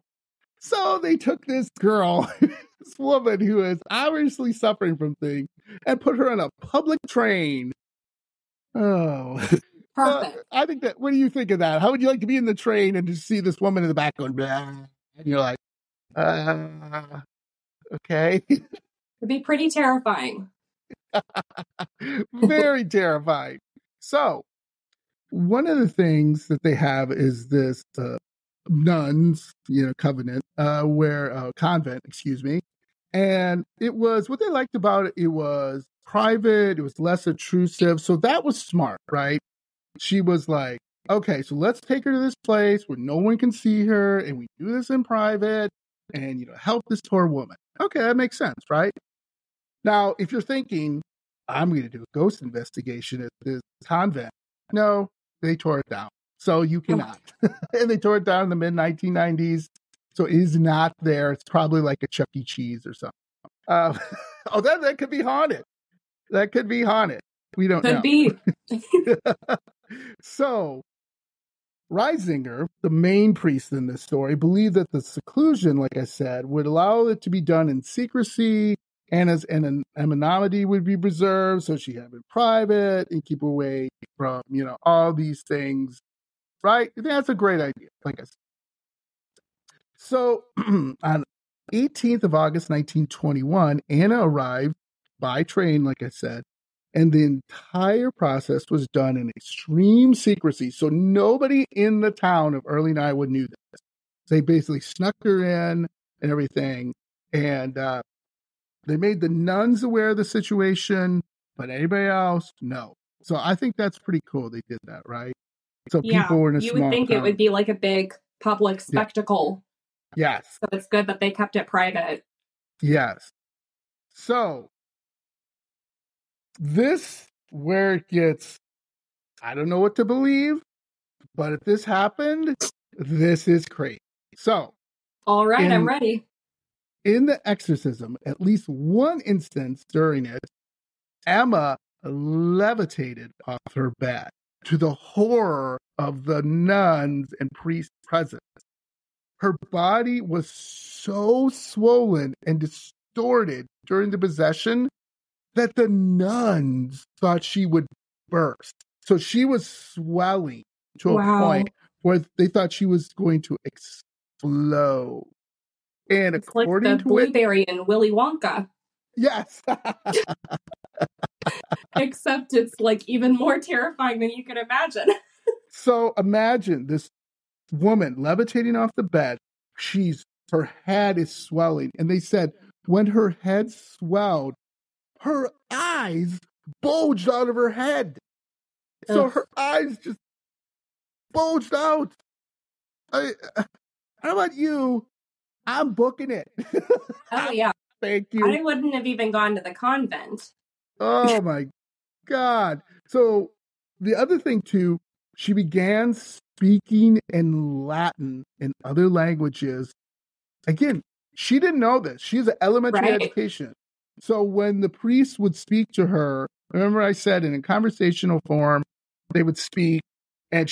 A: So they took this girl, this woman who is obviously suffering from things, and put her on a public train. Oh.
B: Perfect.
A: I think that, what do you think of that? How would you like to be in the train and just see this woman in the back going, blah, and you're like, okay.
B: It'd be pretty terrifying.
A: Very terrifying. So, one of the things that they have is this nuns, convent, and it was, what they liked about it, it was private, it was less intrusive, so that was smart, right? She was like, okay, so let's take her to this place where no one can see her, and we do this in private, and, help this poor woman. Okay, that makes sense, right? Now, if you're thinking, I'm going to do a ghost investigation at this convent, no, they tore it down. So you cannot. And they tore it down in the mid-1990s, so it is not there. It's probably like a Chuck E. Cheese or something. That could be haunted. That could be haunted. We don't know.
B: Could be.
A: So, Reisinger, the main priest in this story, believed that the seclusion, like I said, would allow it to be done in secrecy, and as an anonymity would be preserved, so she had it private and keep away from, all these things, right? I think that's a great idea, like I said. So, on 18th of August, 1921, Anna arrived by train, like I said, and the entire process was done in extreme secrecy. So nobody in the town of Earling, Iowa knew this. They basically snuck her in and everything. And they made the nuns aware of the situation, but anybody else, no. So I think that's pretty cool they did that, right? So people were in a small
B: you would think
A: town.
B: it would be like a big public spectacle.
A: Yeah. Yes.
B: So it's good that they kept it private.
A: Yes. So this, where it gets, I don't know what to believe, but if this happened, this is crazy. So,
B: all right, I'm ready.
A: In the exorcism, at least one instance during it, Emma levitated off her bed to the horror of the nuns and priests present. Her body was so swollen and distorted during the possession that the nuns thought she would burst. So she was swelling to a point where they thought she was going to explode. And
B: it's like the
A: according to
B: blueberry in Willy Wonka.
A: Yes.
B: Except it's like even more terrifying than you can imagine.
A: So imagine this woman levitating off the bed. Her head is swelling. And they said when her head swelled, her eyes bulged out of her head. So
B: Ugh.
A: her eyes just bulged out. How about you? I'm booking it.
B: Oh, yeah.
A: Thank you.
B: I wouldn't have even gone to the convent.
A: Oh, my God. So the other thing, too, she began speaking in Latin and other languages. Again, she didn't know this. She has an elementary education. So when the priest would speak to her, remember I said in a conversational form, they would speak and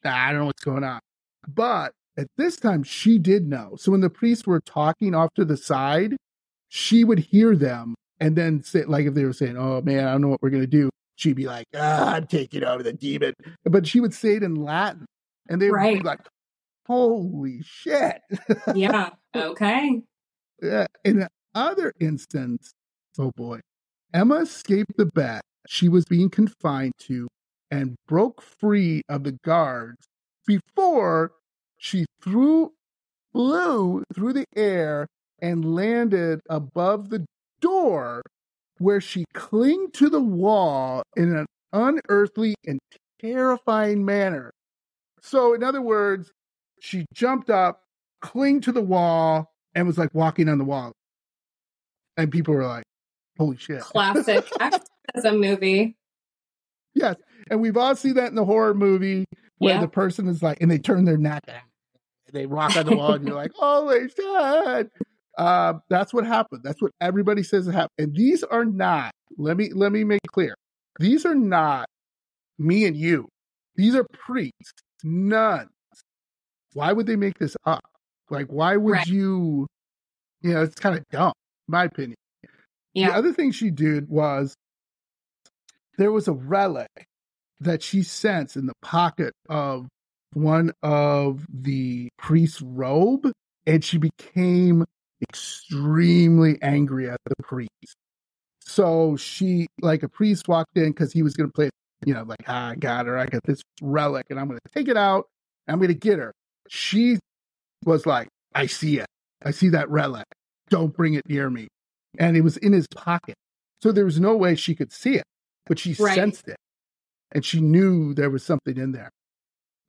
A: I don't know what's going on. But at this time, she did know. So when the priests were talking off to the side, she would hear them and then say, like if they were saying, oh man, I don't know what we're going to do. She'd be like, I'm taking over the demon. But she would say it in Latin and they would be like, holy shit.
B: Yeah. Okay.
A: In another instance, oh boy, Emma escaped the bed she was being confined to and broke free of the guards before she flew through the air and landed above the door, where she clung to the wall in an unearthly and terrifying manner. So, in other words, she jumped up, clung to the wall, and was like walking on the wall. And people were like, holy shit.
B: Classic exorcism movie.
A: Yes. And we've all seen that in the horror movie where the person is like, and they turn their neck and they rock on the wall and you're like, holy shit. That's what happened. That's what everybody says happened. And these are not, let me make clear. These are not me and you. These are priests, nuns. Why would they make this up? Like, why would you, it's kind of dumb, in my opinion. Yeah. The other thing she did was there was a relic that she sensed in the pocket of one of the priest's robe, and she became extremely angry at the priest. So she, like a priest walked in because he was going to play, I got her. I got this relic and I'm going to take it out. And I'm going to get her. She was like, I see it. I see that relic. Don't bring it near me. And it was in his pocket. So there was no way she could see it, but she sensed it. And she knew there was something in there.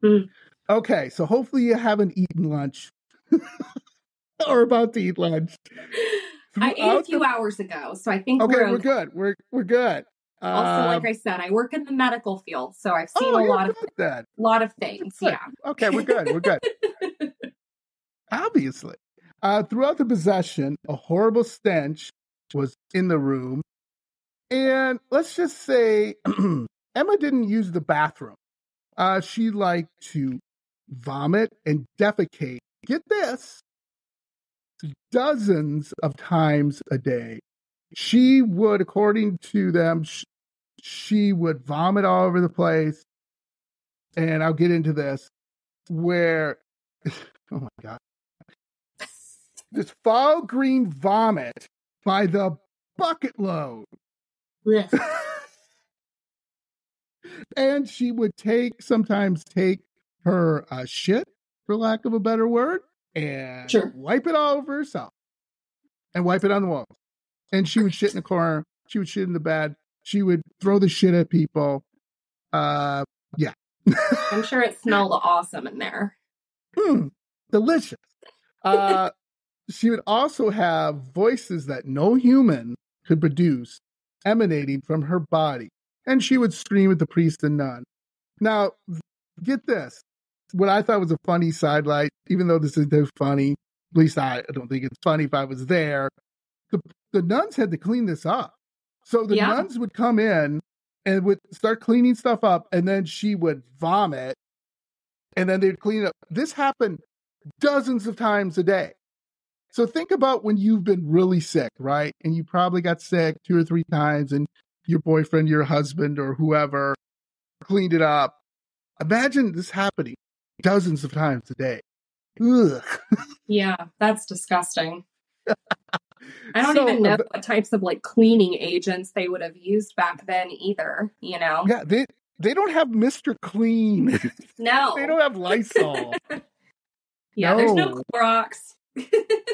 A: Mm. Okay, so hopefully you haven't eaten lunch or about to eat lunch.
B: I ate a few hours ago, so I think
A: we're good. We're good.
B: Also, like I said, I work in the medical field, so I've seen a lot of things. Yeah.
A: Okay, we're good. We're good. Obviously. Throughout the possession, a horrible stench was in the room. And let's just say Emma didn't use the bathroom. She liked to vomit and defecate. Get this. Dozens of times a day. She would, according to them, she would vomit all over the place. And I'll get into this, where, oh my God, this foul green vomit by the bucket load.
B: Yes.
A: And she would sometimes take her shit, for lack of a better word, and wipe it all over herself and wipe it on the walls. And she would shit in the corner. She would shit in the bed. She would throw the shit at people. Yeah.
B: I'm sure it smelled awesome in there.
A: Delicious. She would also have voices that no human could produce emanating from her body. And she would scream at the priest and nun. Now, get this. What I thought was a funny sidelight, even though this isn't funny, at least I don't think it's funny if I was there, the nuns had to clean this up. So the nuns would come in and would start cleaning stuff up, and then she would vomit, and then they'd clean it up. This happened dozens of times a day. So think about when you've been really sick, right? And you probably got sick 2 or 3 times, and your boyfriend, your husband, or whoever cleaned it up. Imagine this happening dozens of times a day. Ugh.
B: Yeah, that's disgusting. I don't even know what types of like cleaning agents they would have used back then either, you know?
A: Yeah, they don't have Mr. Clean.
B: No.
A: They don't have Lysol.
B: Yeah, there's no Clorox.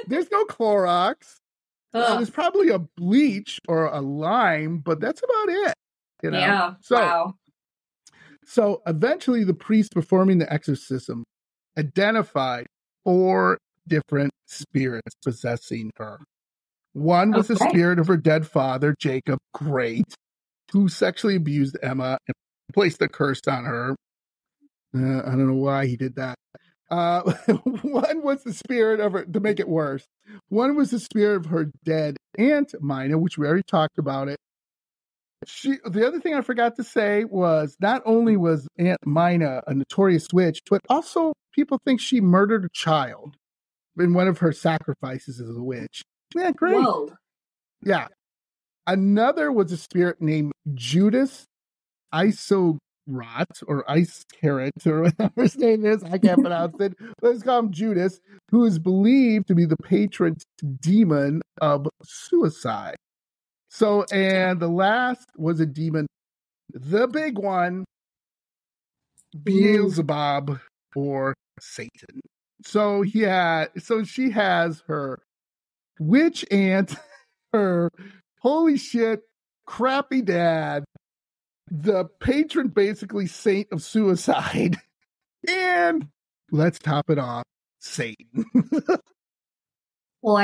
A: There's no Clorox. There's probably a bleach or a lime, but that's about it. You know?
B: Yeah. Wow.
A: So eventually the priest performing the exorcism identified 4 different spirits possessing her. One was the spirit of her dead father, Jacob, great, who sexually abused Emma and placed a curse on her. I don't know why he did that. One was the spirit of her, to make it worse, one was the spirit of her dead Aunt Mina, which we already talked about it. The other thing I forgot to say was not only was Aunt Mina a notorious witch, but also people think she murdered a child in one of her sacrifices as a witch. Yeah, great.
B: Whoa.
A: Yeah. Another was a spirit named Judas Isorat or Ice Carrot or whatever his name is. I can't pronounce it. Let's call him Judas, who is believed to be the patron demon of suicide. So, and the last was a demon, the big one, Beelzebub or Satan. So she has her witch aunt, her holy shit, crappy dad, the patron, basically saint of suicide, and let's top it off, Satan.
B: Well,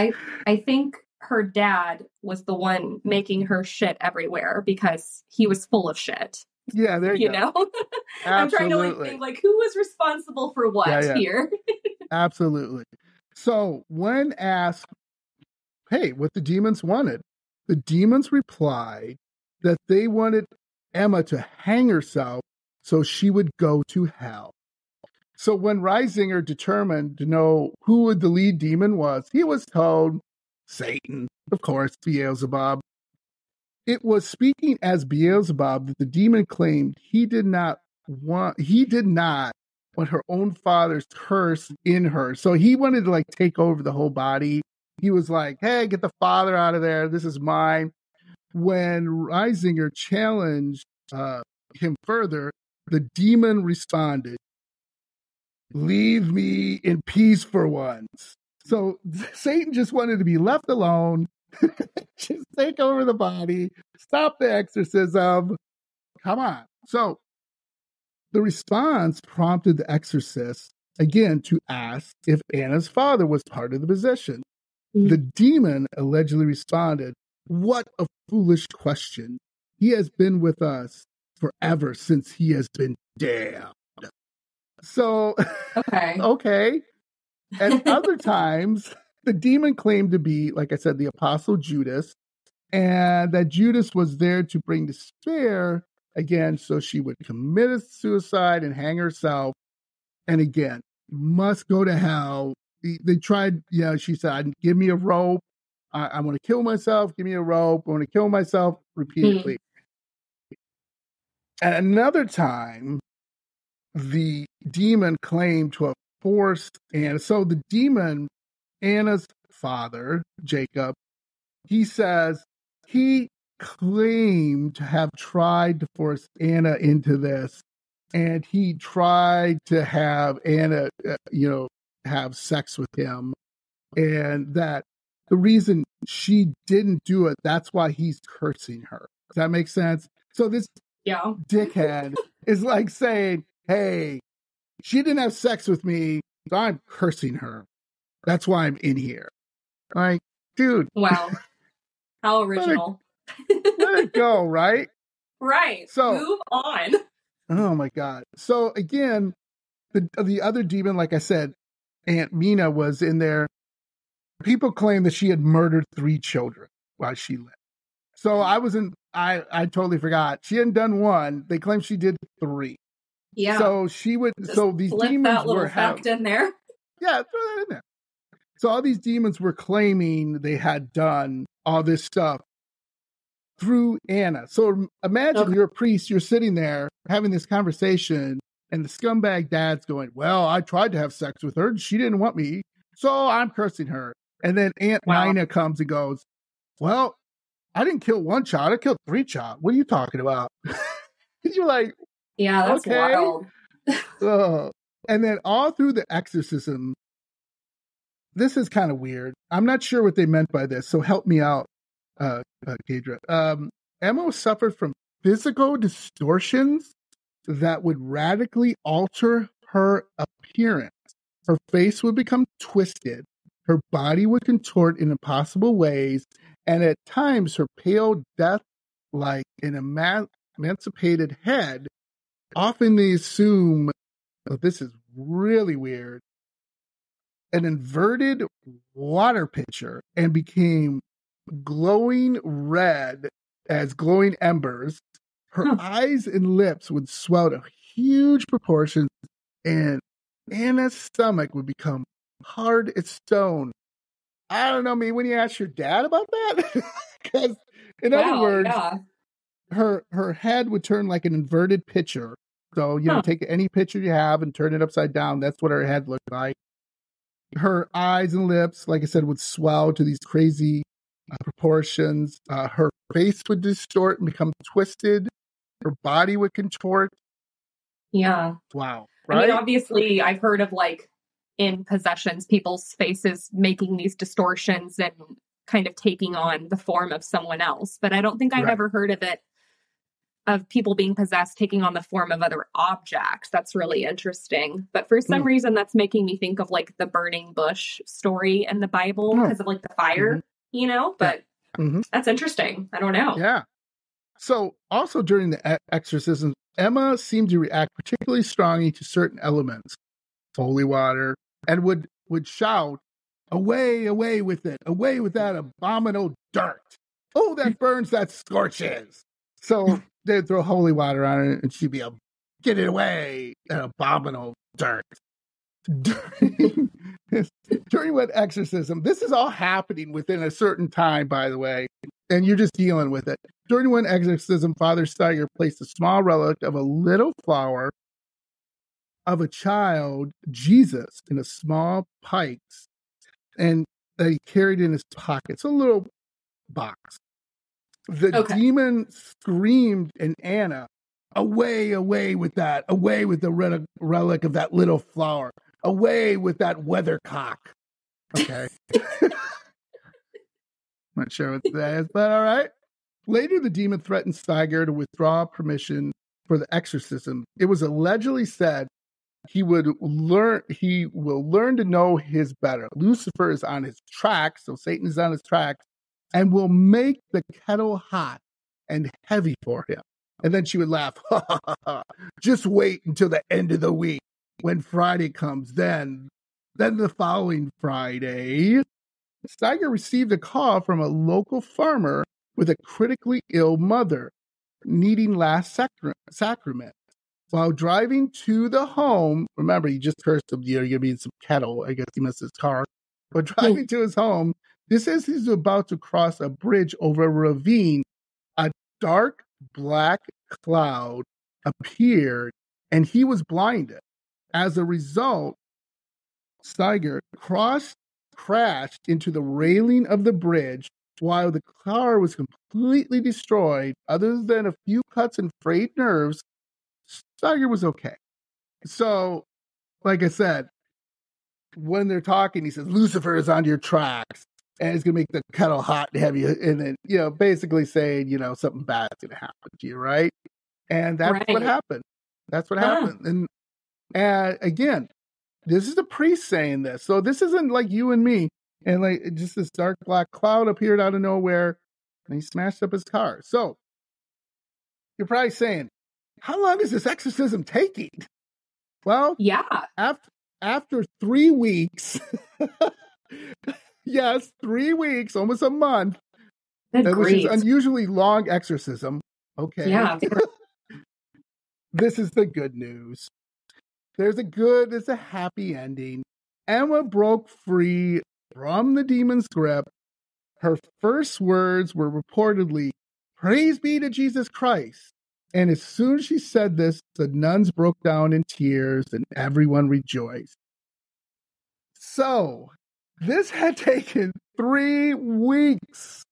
B: I think her dad was the one making her shit everywhere because he was full of shit.
A: Yeah, there you
B: know. I'm trying to think who was responsible for what here.
A: Absolutely. So when asked, hey, what the demons wanted, the demons replied that they wanted Emma to hang herself so she would go to hell. So when Reisinger determined to know who the lead demon was, he was told Satan, of course, Beelzebub. It was speaking as Beelzebub that the demon claimed he did not want her own father's curse in her. So he wanted to take over the whole body. He was like, hey, get the father out of there. This is mine. When Reisinger challenged him further, the demon responded, leave me in peace for once. So Satan just wanted to be left alone, just take over the body, stop the exorcism. Come on. So the response prompted the exorcist again to ask if Anna's father was part of the possession. The demon allegedly responded, what a foolish question. He has been with us forever since he has been damned. So, okay. And other times, the demon claimed to be, like I said, the apostle Judas, and that Judas was there to bring despair, again, so she would commit suicide and hang herself. And again, must go to hell. They tried, she said, give me a rope. I want to kill myself. Give me a rope. I want to kill myself repeatedly. At another time, the demon claimed to have forced Anna. So the demon, Anna's father, Jacob, he says he claimed to have tried to force Anna into this. And he tried to have Anna, have sex with him. And that the reason she didn't do it, that's why he's cursing her. Does that make sense? So this dickhead is like saying, hey, she didn't have sex with me, so I'm cursing her. That's why I'm in here. Like, dude.
B: Wow. How original.
A: Let it go, right?
B: Right. So move on.
A: Oh my God. So again, the other demon, like I said, Aunt Mina was in there. People claim that she had murdered 3 children while she lived. So I totally forgot. She hadn't done 1. They claim she did 3.
B: Yeah.
A: So she would,
B: just
A: so these demons
B: that little fact in there.
A: Yeah, throw that in there. So all these demons were claiming they had done all this stuff through Anna. So imagine you're a priest, you're sitting there having this conversation, And the scumbag dad's going, well, I tried to have sex with her and she didn't want me, so I'm cursing her. And then Aunt Nina comes and goes, well, I didn't kill one child, I killed 3 child. What are you talking about? You're like,
B: yeah, that's wild.
A: And then all through the exorcism, this is kind of weird. I'm not sure what they meant by this, so help me out, Kaydra. Emma suffered from physical distortions that would radically alter her appearance. Her face would become twisted, her body would contort in impossible ways, and at times her pale, death-like and emancipated head, often they assume, this is really weird, an inverted water pitcher and became glowing red as glowing embers. Her eyes and lips would swell to huge proportions, and Anna's stomach would become hard as stone. I don't know, when you ask your dad about that? Because, in other words, her head would turn like an inverted pitcher. So, take any pitcher you have and turn it upside down. That's what her head looked like. Her eyes and lips, like I said, would swell to these crazy proportions. Her face would distort and become twisted. Her body would contort.
B: Yeah.
A: Wow.
B: Right? I mean, obviously, I've heard of in possessions, people's faces making these distortions and kind of taking on the form of someone else. But I don't think I've ever heard of people being possessed taking on the form of other objects. That's really interesting. But for some reason, that's making me think of the burning bush story in the Bible because of the fire, but that's interesting. I don't know.
A: Yeah. So also during the exorcism, Emma seemed to react particularly strongly to certain elements, holy water, and would shout, away, away with it, away with that abominable dirt. Oh, that burns, that scorches. So they'd throw holy water on it and she'd be get it away, that abominable dirt. During what exorcism, this is all happening within a certain time, by the way, and you're just dealing with it. During one exorcism, Father Steiger placed a small relic of a little flower of a child, Jesus, in a small pikes, and that he carried in his pocket. It's a little box. The demon screamed in Anna, away, away with that, away with the relic of that little flower, away with that weathercock. Okay. Not sure what that is, but all right. Later, the demon threatened Steiger to withdraw permission for the exorcism. It was allegedly said he will learn to know his better. Lucifer is on his track, so Satan is on his track, and will make the kettle hot and heavy for him. And then she would laugh. Just wait until the end of the week. When Friday comes, then the following Friday, Steiger received a call from a local farmer with a critically ill mother needing last sacrament. While driving to the home, remember, he just cursed him, you're going to be in some kettle. I guess he missed his car. But driving to his home, this is he's about to cross a bridge over a ravine. A dark black cloud appeared, and he was blinded. As a result, Steiger crashed into the railing of the bridge. While the car was completely destroyed, other than a few cuts and frayed nerves, Steiger was okay. So, like I said, when they're talking, he says, Lucifer is on your tracks, and it's going to make the kettle hot and heavy, and then, basically saying, something bad's going to happen to you, right? And that's what happened. That's what happened. And again, this is the priest saying this. So this isn't like you and me. And just this dark black cloud appeared out of nowhere and he smashed up his car. So you're probably saying, how long is this exorcism taking? Well, after 3 weeks, yes, 3 weeks, almost a month, which is unusually long exorcism. Okay.
B: Yeah.
A: This is the good news. There's a happy ending. Emma broke free from the demon's grip. Her first words were reportedly, "Praise be to Jesus Christ." And as soon as she said this, the nuns broke down in tears and everyone rejoiced. So this had taken 3 weeks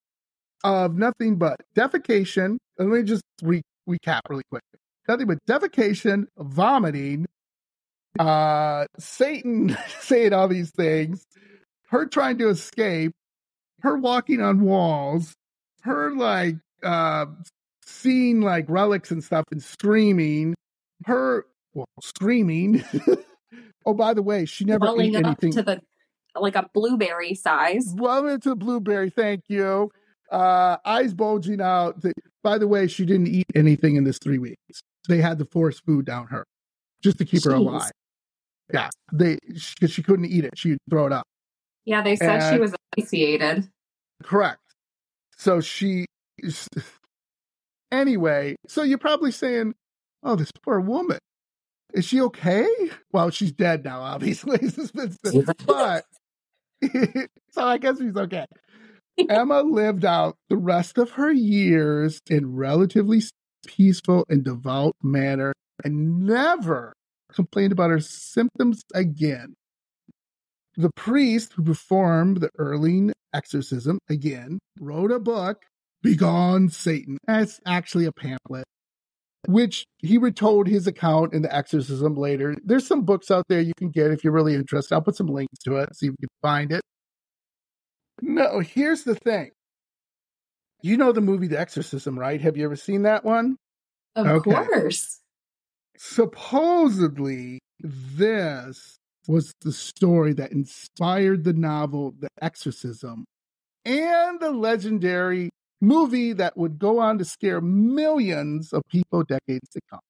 A: of nothing but defecation. Let me just recap really quick. Nothing but defecation, vomiting, Satan saying all these things, her trying to escape, her walking on walls, her like seeing like relics and stuff and screaming, screaming. Oh, by the way, she never ate anything.
B: Up to like a blueberry size.
A: Well, it's a blueberry, thank you. Eyes bulging out. By the way, she didn't eat anything in this 3 weeks. They had to force food down her just to keep her alive. Yeah, because she couldn't eat it. She'd throw it up.
B: Yeah, they said she was emaciated.
A: Correct. So anyway, so you're probably saying, oh, this poor woman. Is she okay? Well, she's dead now, obviously. But so I guess she's okay. Emma lived out the rest of her years in relatively peaceful and devout manner and never complained about her symptoms again. The priest who performed the EARLING exorcism, again, wrote a book, Begone Satan. That's actually a pamphlet, which he retold his account in the exorcism later. There's some books out there you can get if you're really interested. I'll put some links to it, see if you can find it. No, here's the thing. You know the movie The Exorcism, right? Have you ever seen that one?
B: Of course.
A: Supposedly, this was the story that inspired the novel The Exorcism and the legendary movie that would go on to scare millions of people decades to come.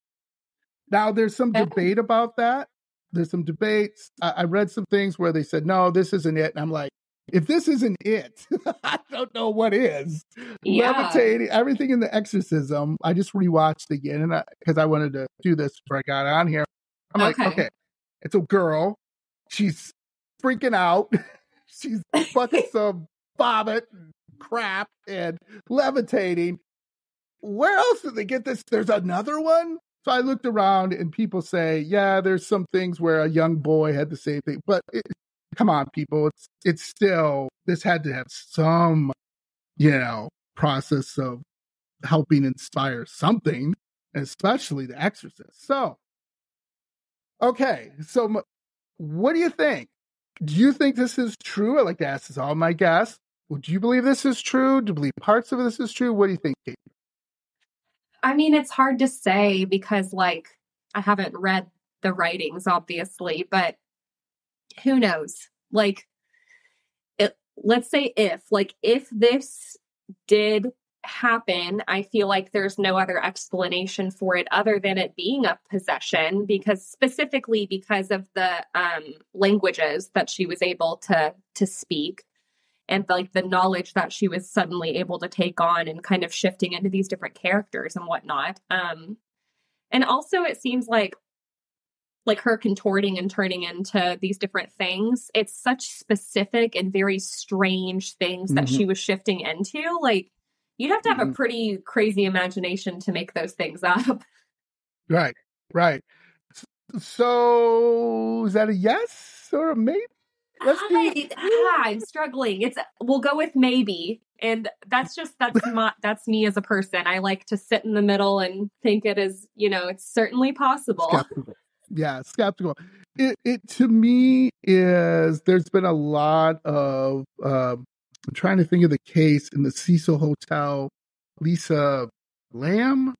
A: Now, there's some debate about that. There's some debates. I read some things where they said, no, this isn't it. And I'm like, if this isn't it, I don't know what is. Yeah. Levitating, everything in The Exorcism. I just rewatched again and because I wanted to do this before I got on here. I'm like, okay, it's a girl. She's freaking out. She's fucking some vomit and crap and levitating. Where else did they get this? There's another one. So I looked around and people say, yeah, there's some things where a young boy had the same thing, but come on, people. It's still, this had to have some, process of helping inspire something, especially The Exorcist. So, okay. So what do you think? Do you think this is true? I like to ask this all my guests. Would you believe this is true? Do you believe parts of this is true? What do you think, Kate?
B: I mean, it's hard to say because, I haven't read the writings, obviously, but who knows? Let's say if this did happen, I feel like there's no other explanation for it other than it being a possession, specifically because of the languages that she was able to speak. And the knowledge that she was suddenly able to take on and kind of shifting into these different characters and whatnot. And also it seems like her contorting and turning into these different things. It's such specific and very strange things that she was shifting into. You'd have to have a pretty crazy imagination to make those things up.
A: Right. So is that a yes or a maybe?
B: I'm struggling. We'll go with maybe. And that's me as a person. I like to sit in the middle and think it is, it's certainly possible.
A: Skeptical. Yeah, skeptical. It to me is, there's been a lot of, I'm trying to think of the case in the Cecil Hotel, Lisa Lamb,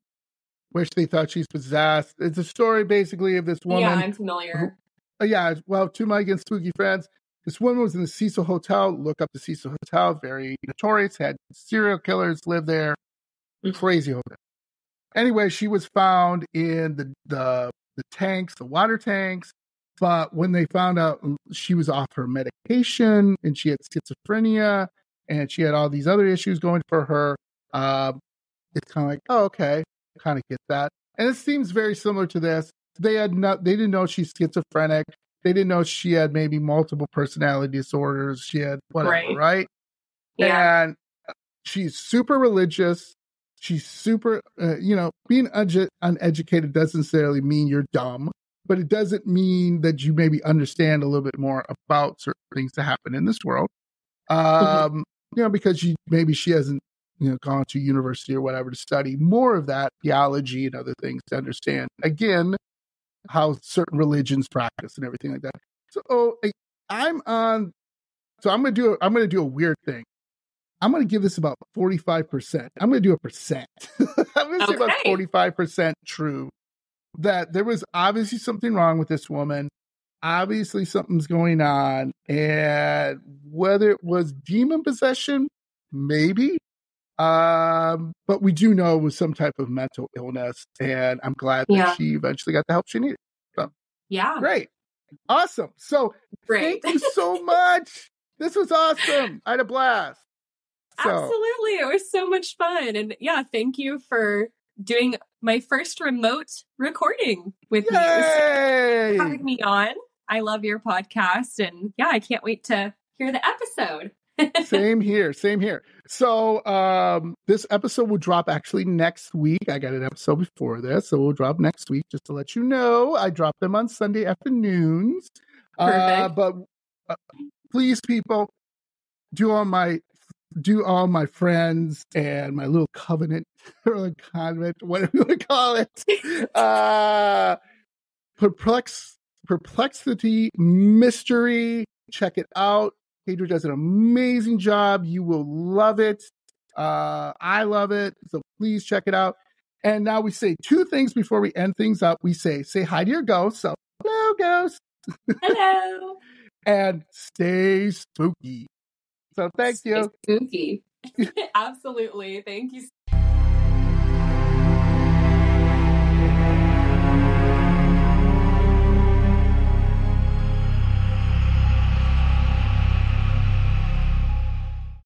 A: where they thought she's possessed. It's a story basically of this woman.
B: Yeah, I'm familiar.
A: To my against spooky friends. This woman was in the Cecil Hotel. Look up the Cecil Hotel. Very notorious. Had serial killers live there. Crazy hotel. Anyway, she was found in the tanks, the water tanks. But when they found out she was off her medication and she had schizophrenia and she had all these other issues going for her, it's kind of like, oh, okay, kind of get that. And it seems very similar to this. They didn't know she's schizophrenic. They didn't know she had maybe multiple personality disorders. She had whatever, right?
B: Yeah.
A: And she's super religious. She's super, being uneducated doesn't necessarily mean you're dumb, but it doesn't mean that you maybe understand a little bit more about certain things that happen in this world. Because she hasn't, gone to university or whatever to study more of that theology and other things to understand, again, how certain religions practice and everything like that. So I'm going to do a weird thing. I'm going to give this about 45%. I'm going to do a percent. I'm going to say about 45% true that there was obviously something wrong with this woman. Obviously something's going on. And whether it was demon possession, maybe. But we do know it was some type of mental illness. And I'm glad that she eventually got the help she needed. So, great. Awesome. So thank you so much. This was awesome. I had a blast.
B: Absolutely. It was so much fun. And thank you for doing my first remote recording with me. Having me on. I love your podcast. And I can't wait to hear the episode.
A: Same here. So this episode will drop actually next week. I got an episode before this, so we'll drop next week. Just to let you know, I drop them on Sunday afternoons.
B: Perfect.
A: But please, people, do all my friends and my little covenant or convent, whatever you want to call it. Perplexity Mystery. Check it out. Kaydra does an amazing job. You will love it. I love it. So please check it out. And now we say two things before we end things up. We say hi to your ghost. So hello, ghost.
B: Hello.
A: And stay spooky. So thank you.
B: Stay spooky. Absolutely. Thank you